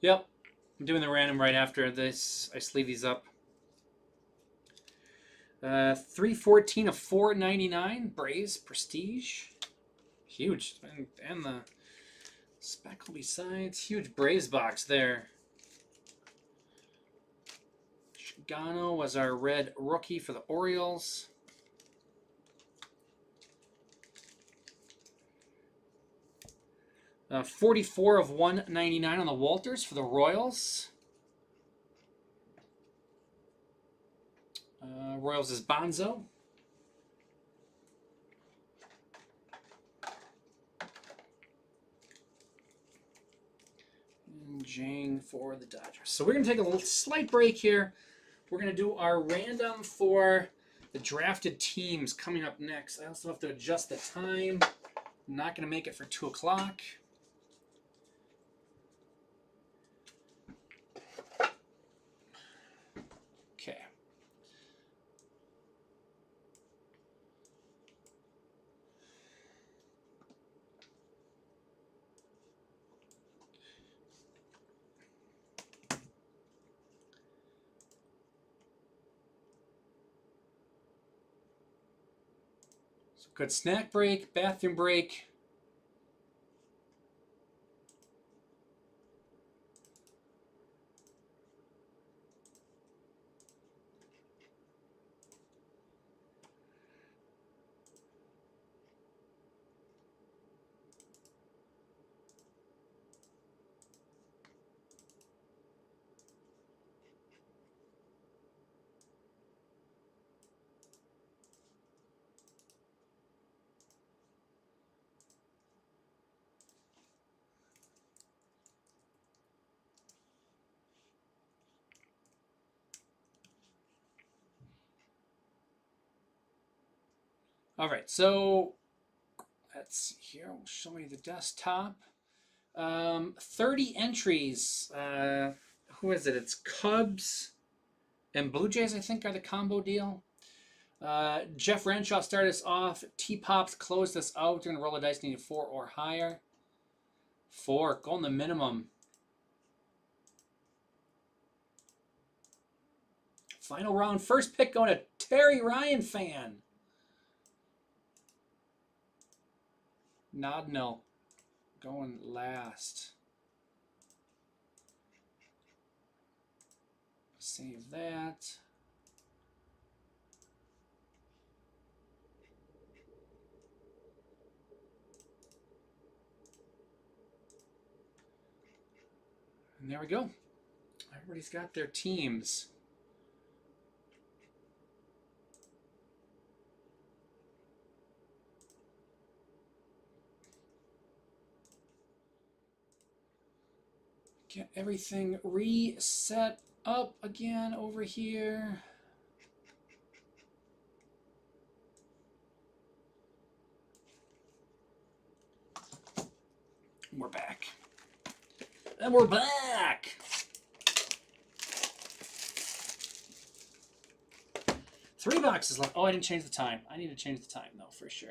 Yep. I'm doing the random right after this. I sleeve these up. 314 of 499. Braves Prestige. Huge. And the speckle besides. Huge Braves box there. Shigano was our red rookie for the Orioles. 44 of 199 on the Walters for the Royals. Royals is Bonzo. And Jang for the Dodgers. So we're going to take a little slight break here. We're going to do our random for the drafted teams coming up next. I also have to adjust the time. I'm not going to make it for 2 o'clock. Okay. So good snack break, bathroom break. All right, so let's see here. We'll show you the desktop. 30 entries. Who is it? It's Cubs and Blue Jays, I think, are the combo deal. Jeff Renshaw started us off. T-Pops closed us out. We're going to roll the dice. Needed 4 or higher. 4. Going the minimum. Final round. First pick going to Terry Ryan fan. Nod no. Going last. Save that. And there we go. Everybody's got their teams. Get everything reset up again over here. We're back. And we're back! 3 boxes left. Oh, I didn't change the time. I need to change the time, though, for sure.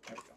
There we go.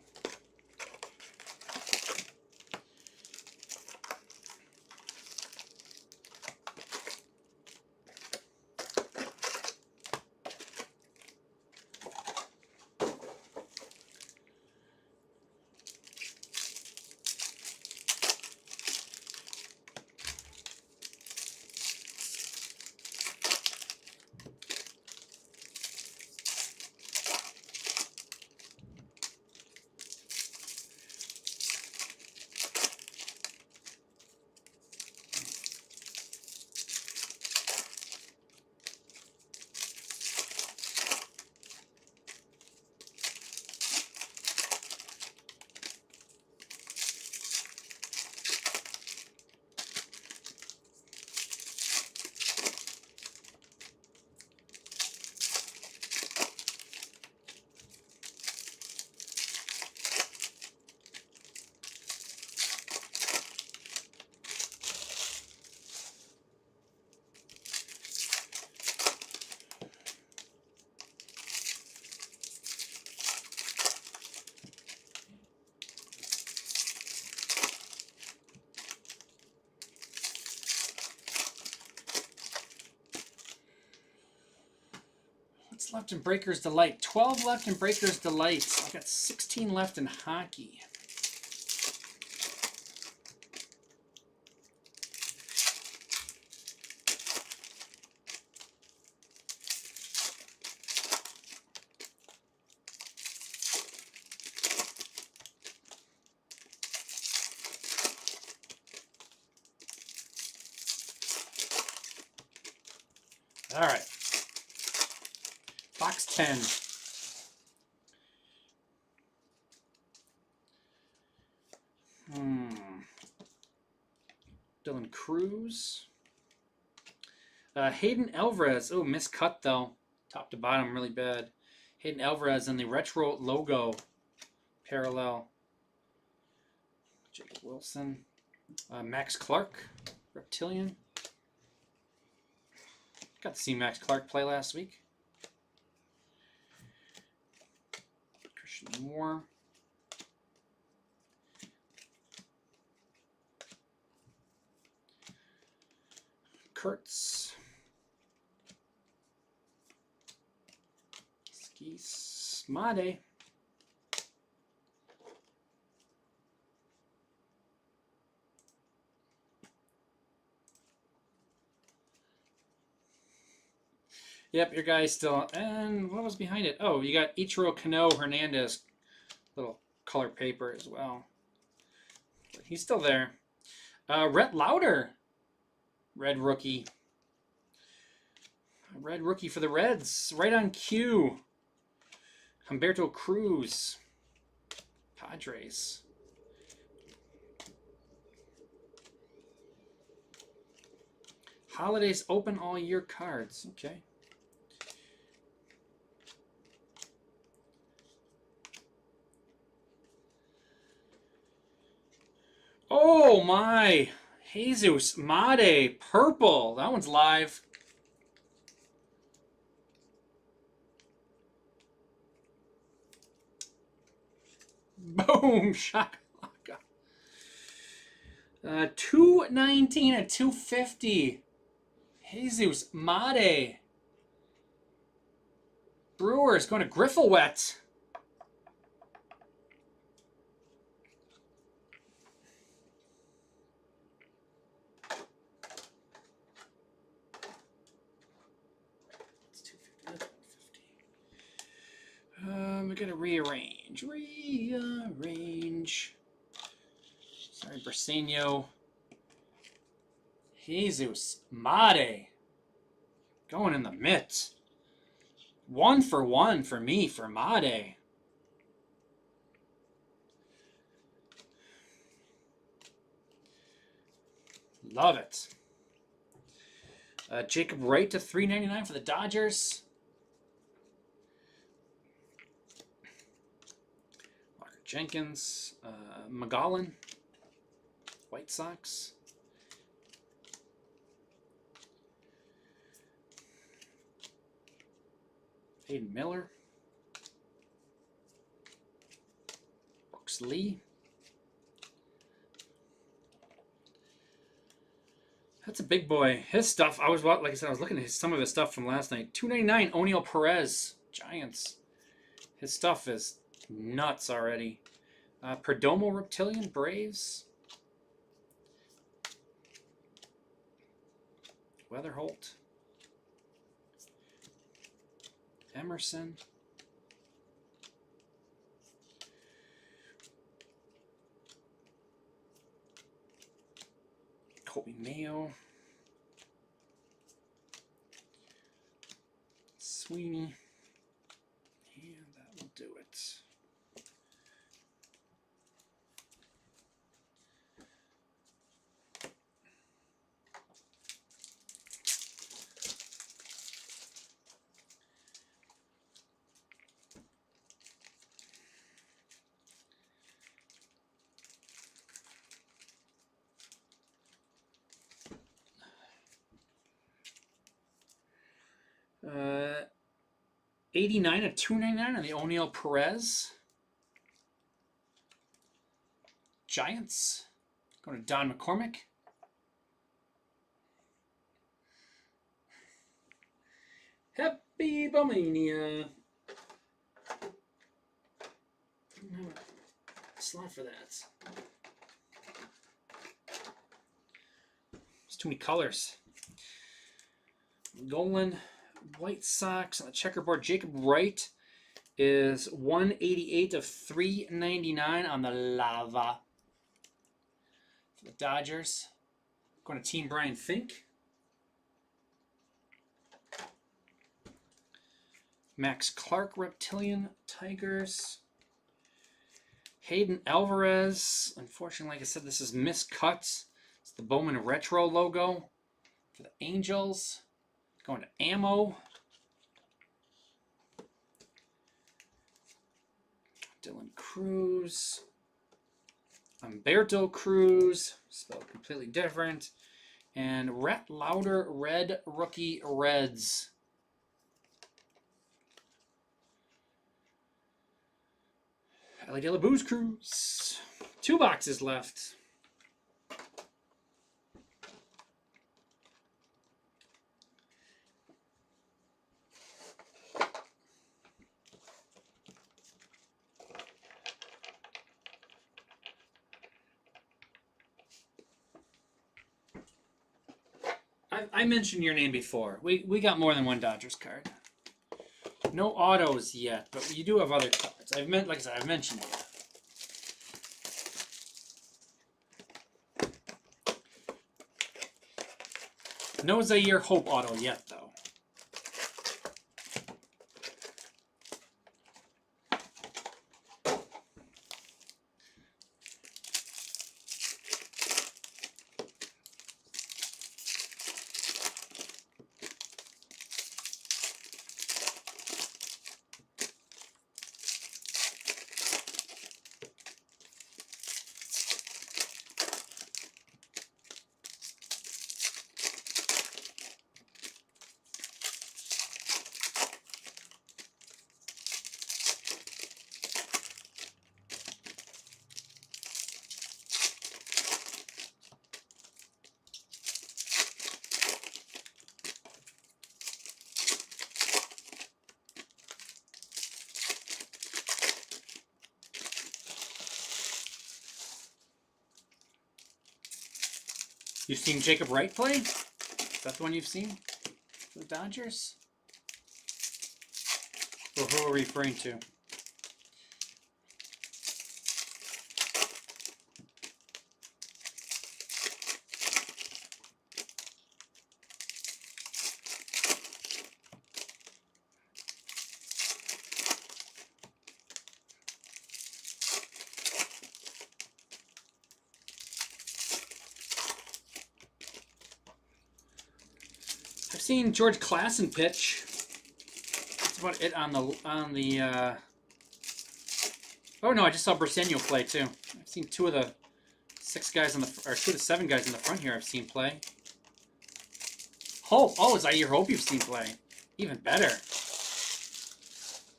What's left in Breaker's Delight? 12 left in Breaker's Delight. I've got 16 left in hockey. All right. Box 10. Dylan Cruz. Hayden Alvarez. Oh, miscut though. Top to bottom, really bad. Hayden Alvarez in the retro logo. Parallel. Jake Wilson. Max Clark. Reptilian. Got to see Max Clark play last week. Christian Moore. Kurtz. Skis. Made. Yep, your guy's still. And what was behind it? Oh, you got Ichiro Kano Hernandez. Little color paper as well. But he's still there. Rhett Lauder. Red rookie. Red rookie for the Reds. Right on cue. Humberto Cruz. Padres. Holidays open all year cards. Okay. Oh my. Jesus Made. Purple. That one's live. Boom. Shakalaka. 219 at 250. Jesus Made. Brewers going to Griffelwet. gotta rearrange. Rearrange. Sorry, Brasenio. Jesus. Made. Going in the mitt. 1 for 1 for me for Made. Love it. Jacob Wright to $3.99 for the Dodgers. Walker Jenkins. McGowan. White Sox. Hayden Miller. Brooks Lee. That's a big boy. His stuff, I was looking at some of his stuff from last night. $2.99, O'Neal Perez, Giants. His stuff is nuts already. Perdomo Reptilian, Braves. Weatherholt. Emerson. Colby Mayo. Sweeney. And that will do it. Uh, 89 of 299 on the O'Neal Perez. Giants. Going to Don McCormick. Happy Bowmania. No slot for that. There's too many colors. Golan. White Sox on the checkerboard. Jacob Wright is 188 of 399 on the lava. For the Dodgers. Going to Team Brian Fink. Max Clark, Reptilian, Tigers. Hayden Alvarez. Unfortunately, like I said, this is miscut. It's the Bowman Retro logo for the Angels. Going to Ammo. Dylan Cruz. Humberto Cruz. Spelled completely different. And Rhett Lauder, Red Rookie Reds. Ellie De La Booze Cruz. 2 boxes left. I mentioned your name before. We got more than one Dodgers card. No autos yet, but you do have other cards. Like I said, I've mentioned you. No Zaire Hope auto yet, though. You've seen Jacob Wright play? Is that the one you've seen for the Dodgers? Or who are we referring to? I've seen George Klassen pitch. That's about it on the. Oh no, I just saw Briseño play too. I've seen two of the 6 guys on the, or 2 of the 7 guys in the front here. I've seen play. Hope. Oh, Zaire Hope you've seen play. Even better.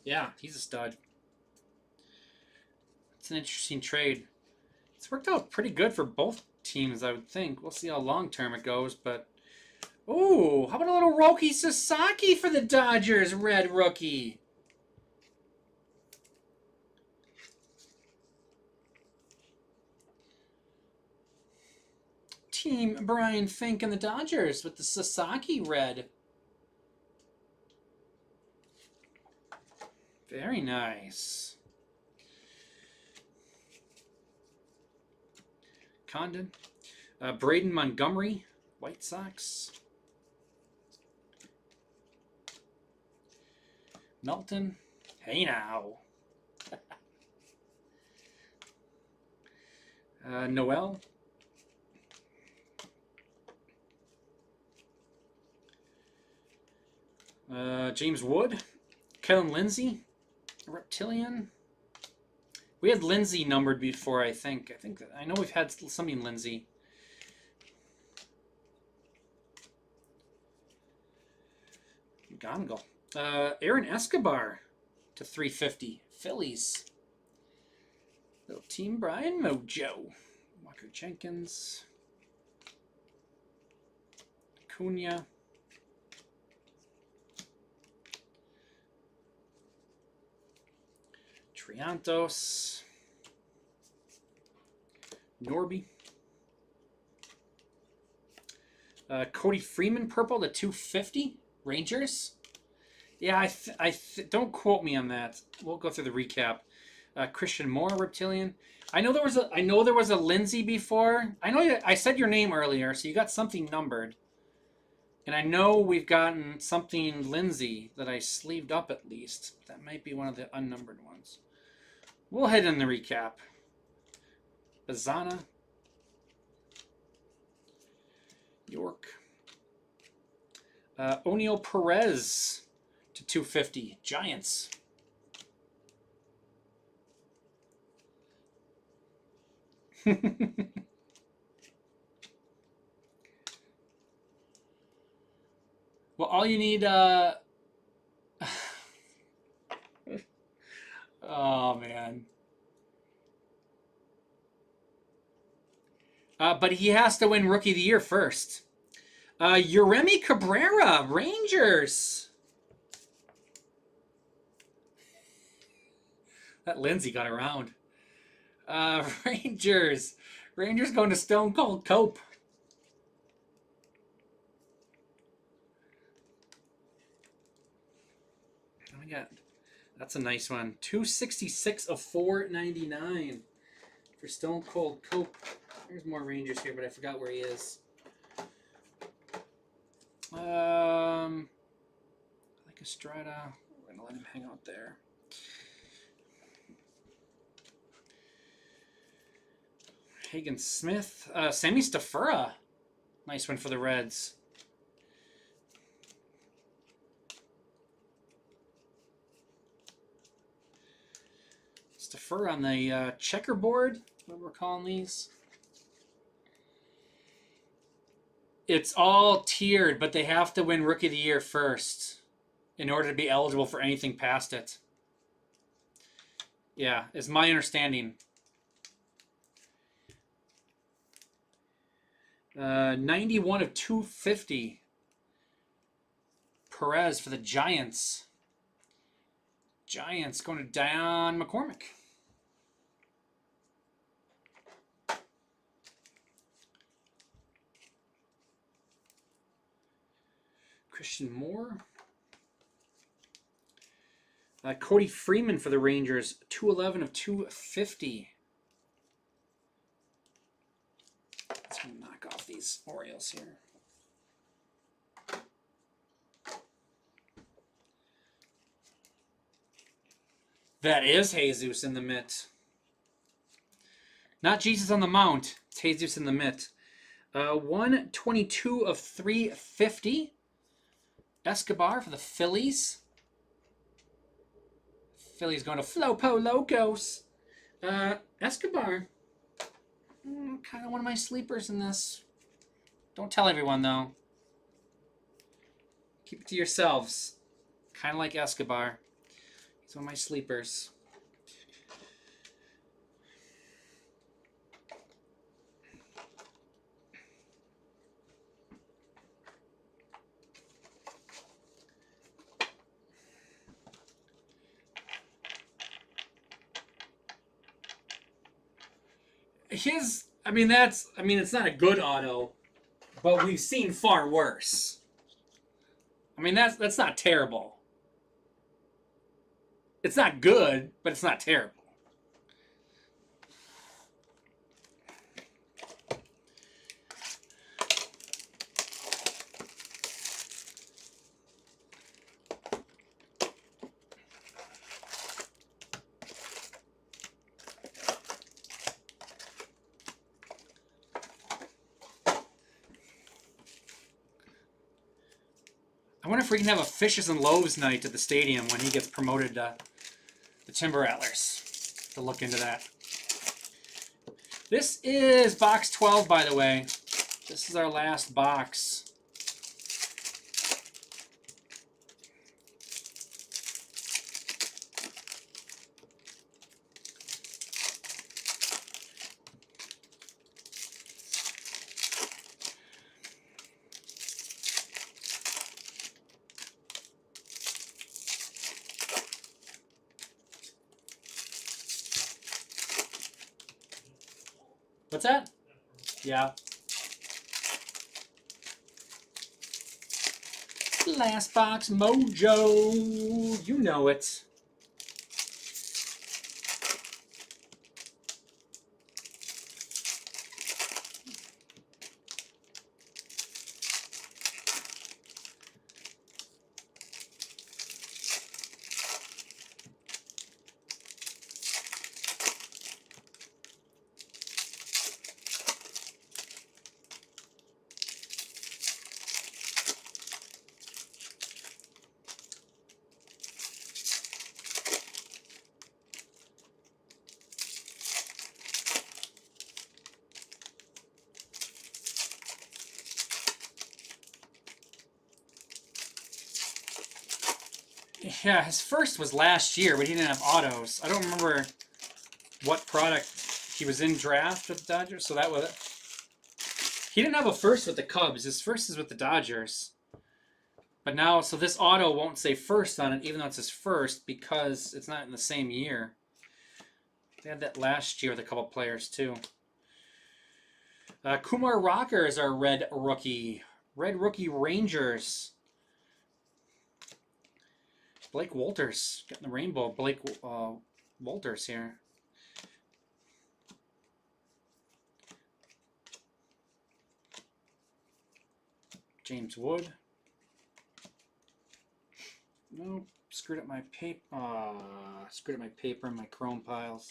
Yeah, he's a stud. It's an interesting trade. It's worked out pretty good for both teams, I would think. We'll see how long term it goes, but. Ooh, how about a little Roki Sasaki for the Dodgers, red rookie? Team Brian Fink and the Dodgers with the Sasaki red. Very nice. Condon. Braden Montgomery, White Sox. Melton. Hey now. Noel. James Wood. Kellen Lindsay. Reptilian. We had Lindsay numbered before, I think. I know we've had something Lindsay. Gongal. Aaron Escobar to 350. Phillies. Little Team Brian Mojo. Walker Jenkins. Cunha. Triantos. Norby. Cody Freeman purple to 250. Rangers. Yeah, don't quote me on that. We'll go through the recap. Christian Moore, Reptilian. I know there was a Lindsay before. I said your name earlier, so you got something numbered. And I know we've gotten something Lindsay that I sleeved up at least. That might be one of the unnumbered ones. We'll head in the recap. Bazana. York. O'Neill Perez to 250. Giants. Well, all you need... Oh, man. But he has to win Rookie of the Year first. Uremi Cabrera, Rangers. That Lindsay got around. Rangers. Rangers going to Stone Cold Cope. Oh, we got... That's a nice one. 266 of 499 for Stone Cold Cope. There's more Rangers here, but I forgot where he is. I like Estrada. We're gonna let him hang out there. Hagen Smith. Sammy Stafura. Nice one for the Reds. Stafura on the checkerboard. What we're calling these. It's all tiered, but they have to win Rookie of the Year first in order to be eligible for anything past it. Yeah, is my understanding. 91 of 250. Perez for the Giants. Giants going to Dion McCormick. Christian Moore. Cody Freeman for the Rangers. 211 of 250. Let's knock off these Orioles here. That is Jesus in the mitt. Not Jesus on the mount. It's Jesus in the mitt. 122 of 350. Escobar for the Phillies. Phillies going to Flopo Locos. Escobar. Kind of one of my sleepers in this. Don't tell everyone, though. Keep it to yourselves. Kind of like Escobar. He's one of my sleepers. It's not a good auto, but we've seen far worse. I mean, that's not terrible. It's not good, but it's not terrible. I wonder if we can have a Fishes and Loaves night at the stadium when he gets promoted to the Timber Rattlers. To look into that. This is box 12, by the way. This is our last box. What's that? Yeah. Last box mojo. You know it. Yeah, his first was last year, but he didn't have autos. I don't remember what product he was in draft with the Dodgers, so that was it. He didn't have a first with the Cubs. His first is with the Dodgers. But now, so this auto won't say first on it, even though it's his first, because it's not in the same year. They had that last year with a couple players, too. Kumar Rocker is our red rookie. Red rookie Rangers. Blake Walters. Getting the rainbow. Blake Walters here. James Wood. No, screwed up my paper. Screwed up my paper and my chrome piles.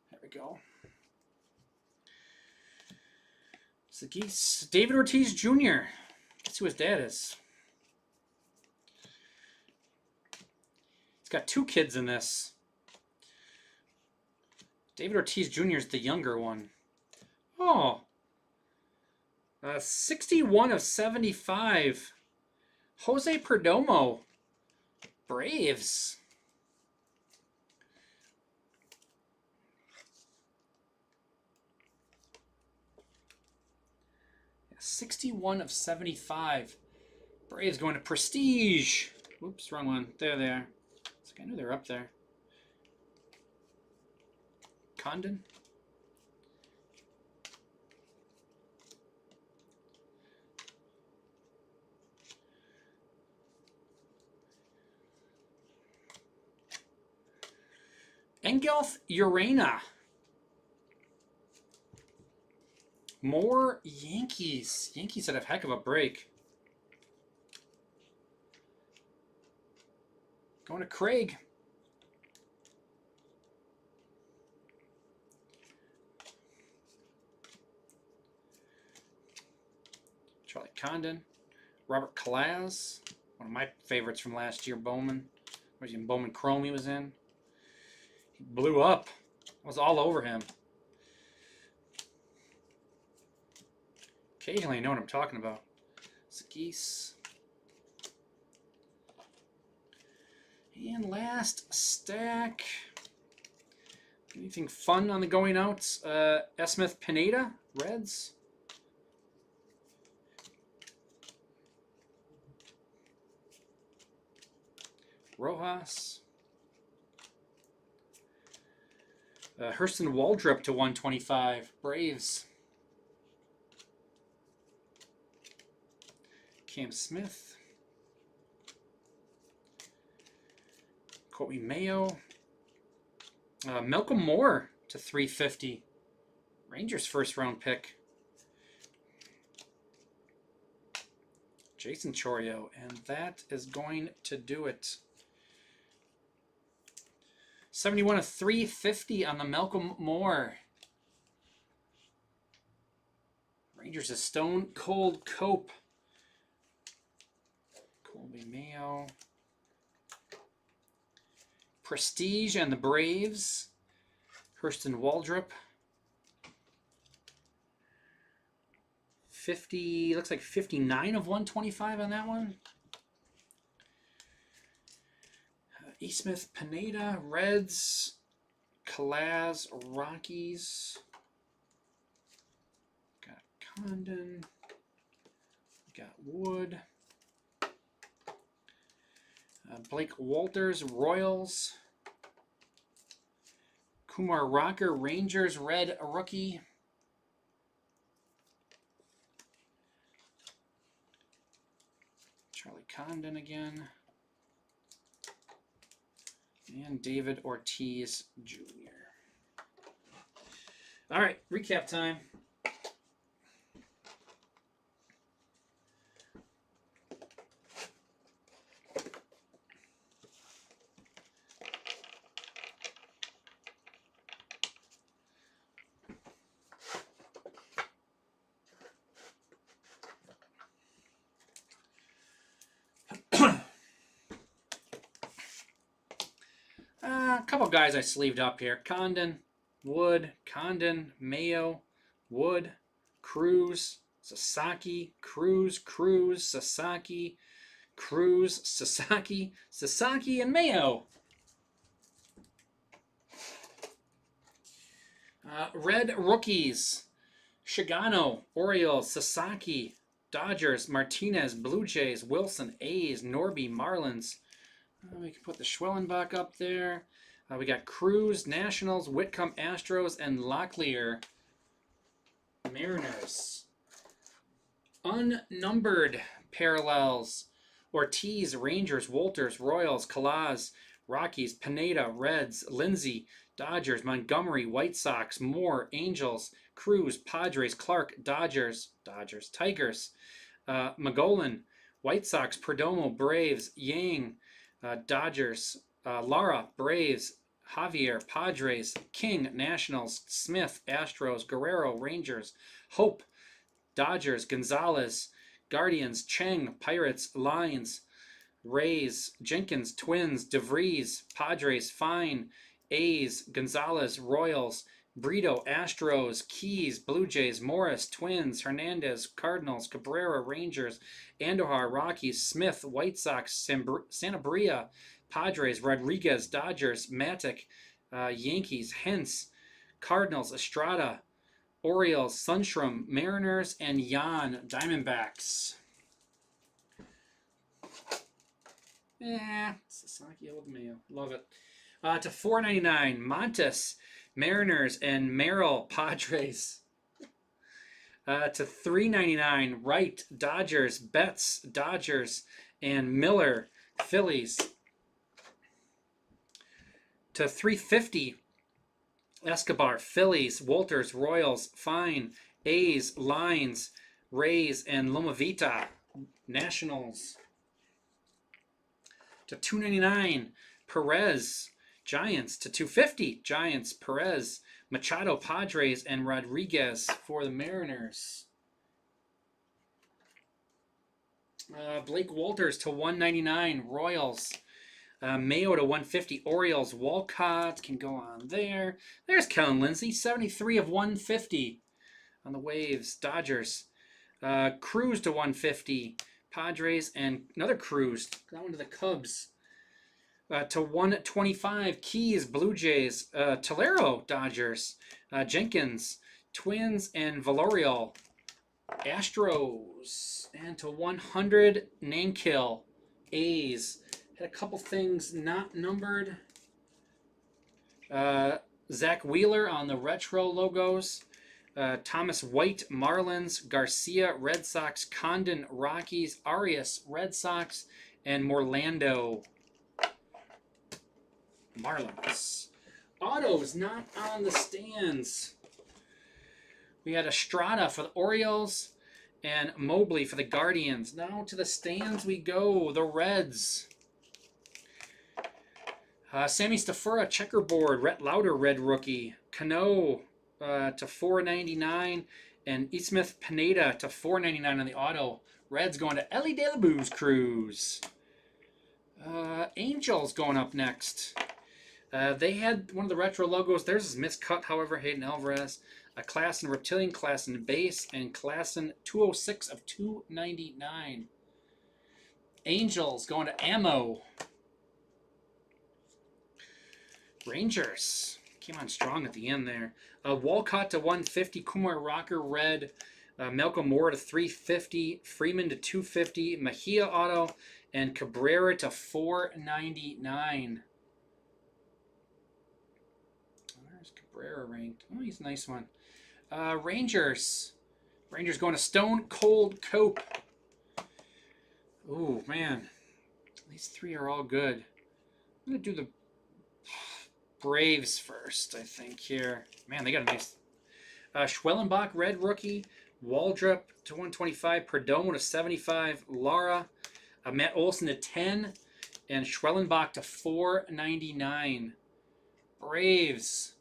There we go. It's the Geese. David Ortiz Jr. Let's see who his dad is. He's got two kids in this. David Ortiz Jr. is the younger one. Oh. 61 of 75. Jose Perdomo. Braves. Yeah, 61 of 75. Braves going to Prestige. Oops, wrong one. There they are. I knew they were up there. Condon. Engulf Urena. More Yankees. Yankees had a heck of a break. Going to Craig. Charlie Condon. Robert Kalaz. One of my favorites from last year, Bowman. Was he in Bowman Chrome he was in? He blew up. I was all over him. Occasionally I know what I'm talking about. Geese. And last stack. Anything fun on the going outs? Esmith Pineda, Reds. Rojas. Hurston Waldrop to 125, Braves. Cam Smith. Colby Mayo. Malcolm Moore to 350. Rangers first round pick. Jason Chorio. And that is going to do it. 71 of 350 on the Malcolm Moore. Rangers is Stone Cold Cope. Colby Mayo. Prestige and the Braves. Hurston Waldrop. 50, looks like 59 of 125 on that one. Esmith Pineda, Reds. Kalaz, Rockies. Got Condon. Got Wood. Blake Walters, Royals. Kumar Rocker, Rangers, red rookie. Charlie Condon again. And David Ortiz Jr. All right, recap time. A couple guys I sleeved up here. Condon, Wood, Condon, Mayo, Wood, Cruz, Sasaki, Cruz, Sasaki, Cruz, Sasaki, and Mayo. Red rookies. Shigano, Orioles, Sasaki, Dodgers, Martinez, Blue Jays, Wilson, A's, Norby, Marlins. We can put the Schwellenbach up there. We got Cruz, Nationals, Whitcomb, Astros, and Locklear, Mariners. Unnumbered parallels. Ortiz, Rangers, Walters, Royals, Kalaz, Rockies, Pineda, Reds, Lindsay, Dodgers, Montgomery, White Sox, Moore, Angels, Cruz, Padres, Clark, Dodgers, Tigers, Magolan, White Sox, Perdomo, Braves, Yang, Dodgers, Lara, Braves, Javier, Padres, King, Nationals, Smith, Astros, Guerrero, Rangers, Hope, Dodgers, Gonzalez, Guardians, Cheng, Pirates, Lions, Rays, Jenkins, Twins, DeVries, Padres, Fine, A's, Gonzalez, Royals, Brito, Astros, Keys, Blue Jays, Morris, Twins, Hernandez, Cardinals, Cabrera, Rangers, Andujar, Rockies, Smith, White Sox, Sanabria, Padres, Rodriguez, Dodgers, Matic, Yankees, Hence, Cardinals, Estrada, Orioles, Sunstrom, Mariners, and Yan, Diamondbacks. Sasaki Old Mayo. Love it. To $4.99, Montes, Mariners, and Merrill, Padres. To $3.99, Wright, Dodgers, Betts, Dodgers, and Miller, Phillies. To $3.50, Escobar, Phillies, Walters, Royals, Fine, A's, Lines, Rays, and Loma Vita, Nationals. To $2.99, Perez, Giants. To $2.50, Giants, Perez, Machado, Padres, and Rodriguez for the Mariners. Blake Walters to 199, Royals. Mayo to 150, Orioles. Walcott can go on there. There's Kellen Lindsay, 73 of 150 on the Waves. Dodgers. Cruz to 150, Padres, and another Cruz. That one to the Cubs. To 125, Keys, Blue Jays. Tolero, Dodgers. Jenkins, Twins, and Valorial, Astros. And to 100, Nankill, A's. Had a couple things not numbered. Zach Wheeler on the retro logos. Thomas White, Marlins. Garcia, Red Sox. Condon, Rockies. Arias, Red Sox. And Morlando, Marlins. Autos not on the stands. We had Estrada for the Orioles and Mobley for the Guardians. Now to the stands we go. The Reds. Sammy Stafura, checkerboard. Rhett Lauder, red rookie. Cano to 499. And Ismith Pineda to 499 on the auto. Reds going to Ellie De La Boo's Cruz. Angels going up next. They had one of the retro logos. Theirs is miscut, however. Hayden Alvarez. A class in reptilian, class in base, and class in 206 of 299. Angels going to Ammo. Rangers came on strong at the end there. Walcott to 150. Kumar Rocker red. Malcolm Moore to 350. Freeman to 250. Mejia auto. And Cabrera to 499. Where's Cabrera ranked? Oh, he's a nice one. Rangers. Rangers going to Stone Cold Cope. Ooh, man. These three are all good. I'm going to do the Braves first, I think, here. Man, they got a nice... Schwellenbach, red rookie. Waldrop to 125. Perdomo to 75. Lara. Matt Olson to 10. And Schwellenbach to 499. Braves.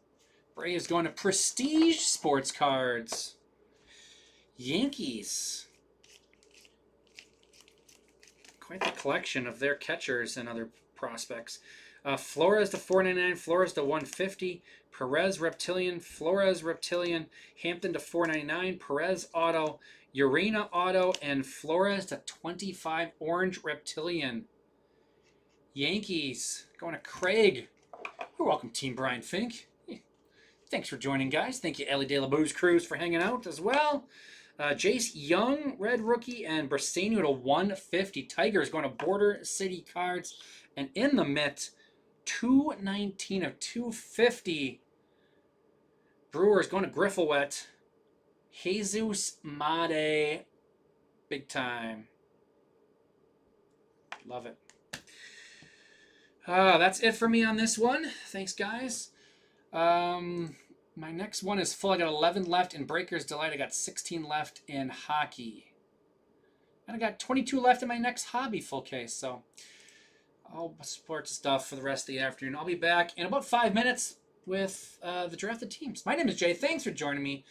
Braves going to Prestige Sports Cards. Yankees. Quite the collection of their catchers and other prospects. Flores to 499, Flores to 150, Perez Reptilian, Flores Reptilian, Hampton to 499, Perez Auto, Urena Auto, and Flores to 25 Orange Reptilian. Yankees going to Craig. You're welcome, Team Brian Fink. Thanks for joining, guys. Thank you, Ellie De La Boo's Cruz, for hanging out as well. Jace Young, red rookie, and Briseno to 150. Tigers going to Border City Cards. And in the mitt, 219 of 250. Brewers going to Griffowet. Jesus Made. Big time. Love it. That's it for me on this one. Thanks, guys. My next one is full. I got 11 left in Breakers Delight. I got 16 left in Hockey. And I got 22 left in my next hobby full case. So I'll support stuff for the rest of the afternoon. I'll be back in about 5 minutes with the drafted teams. My name is Jay. Thanks for joining me.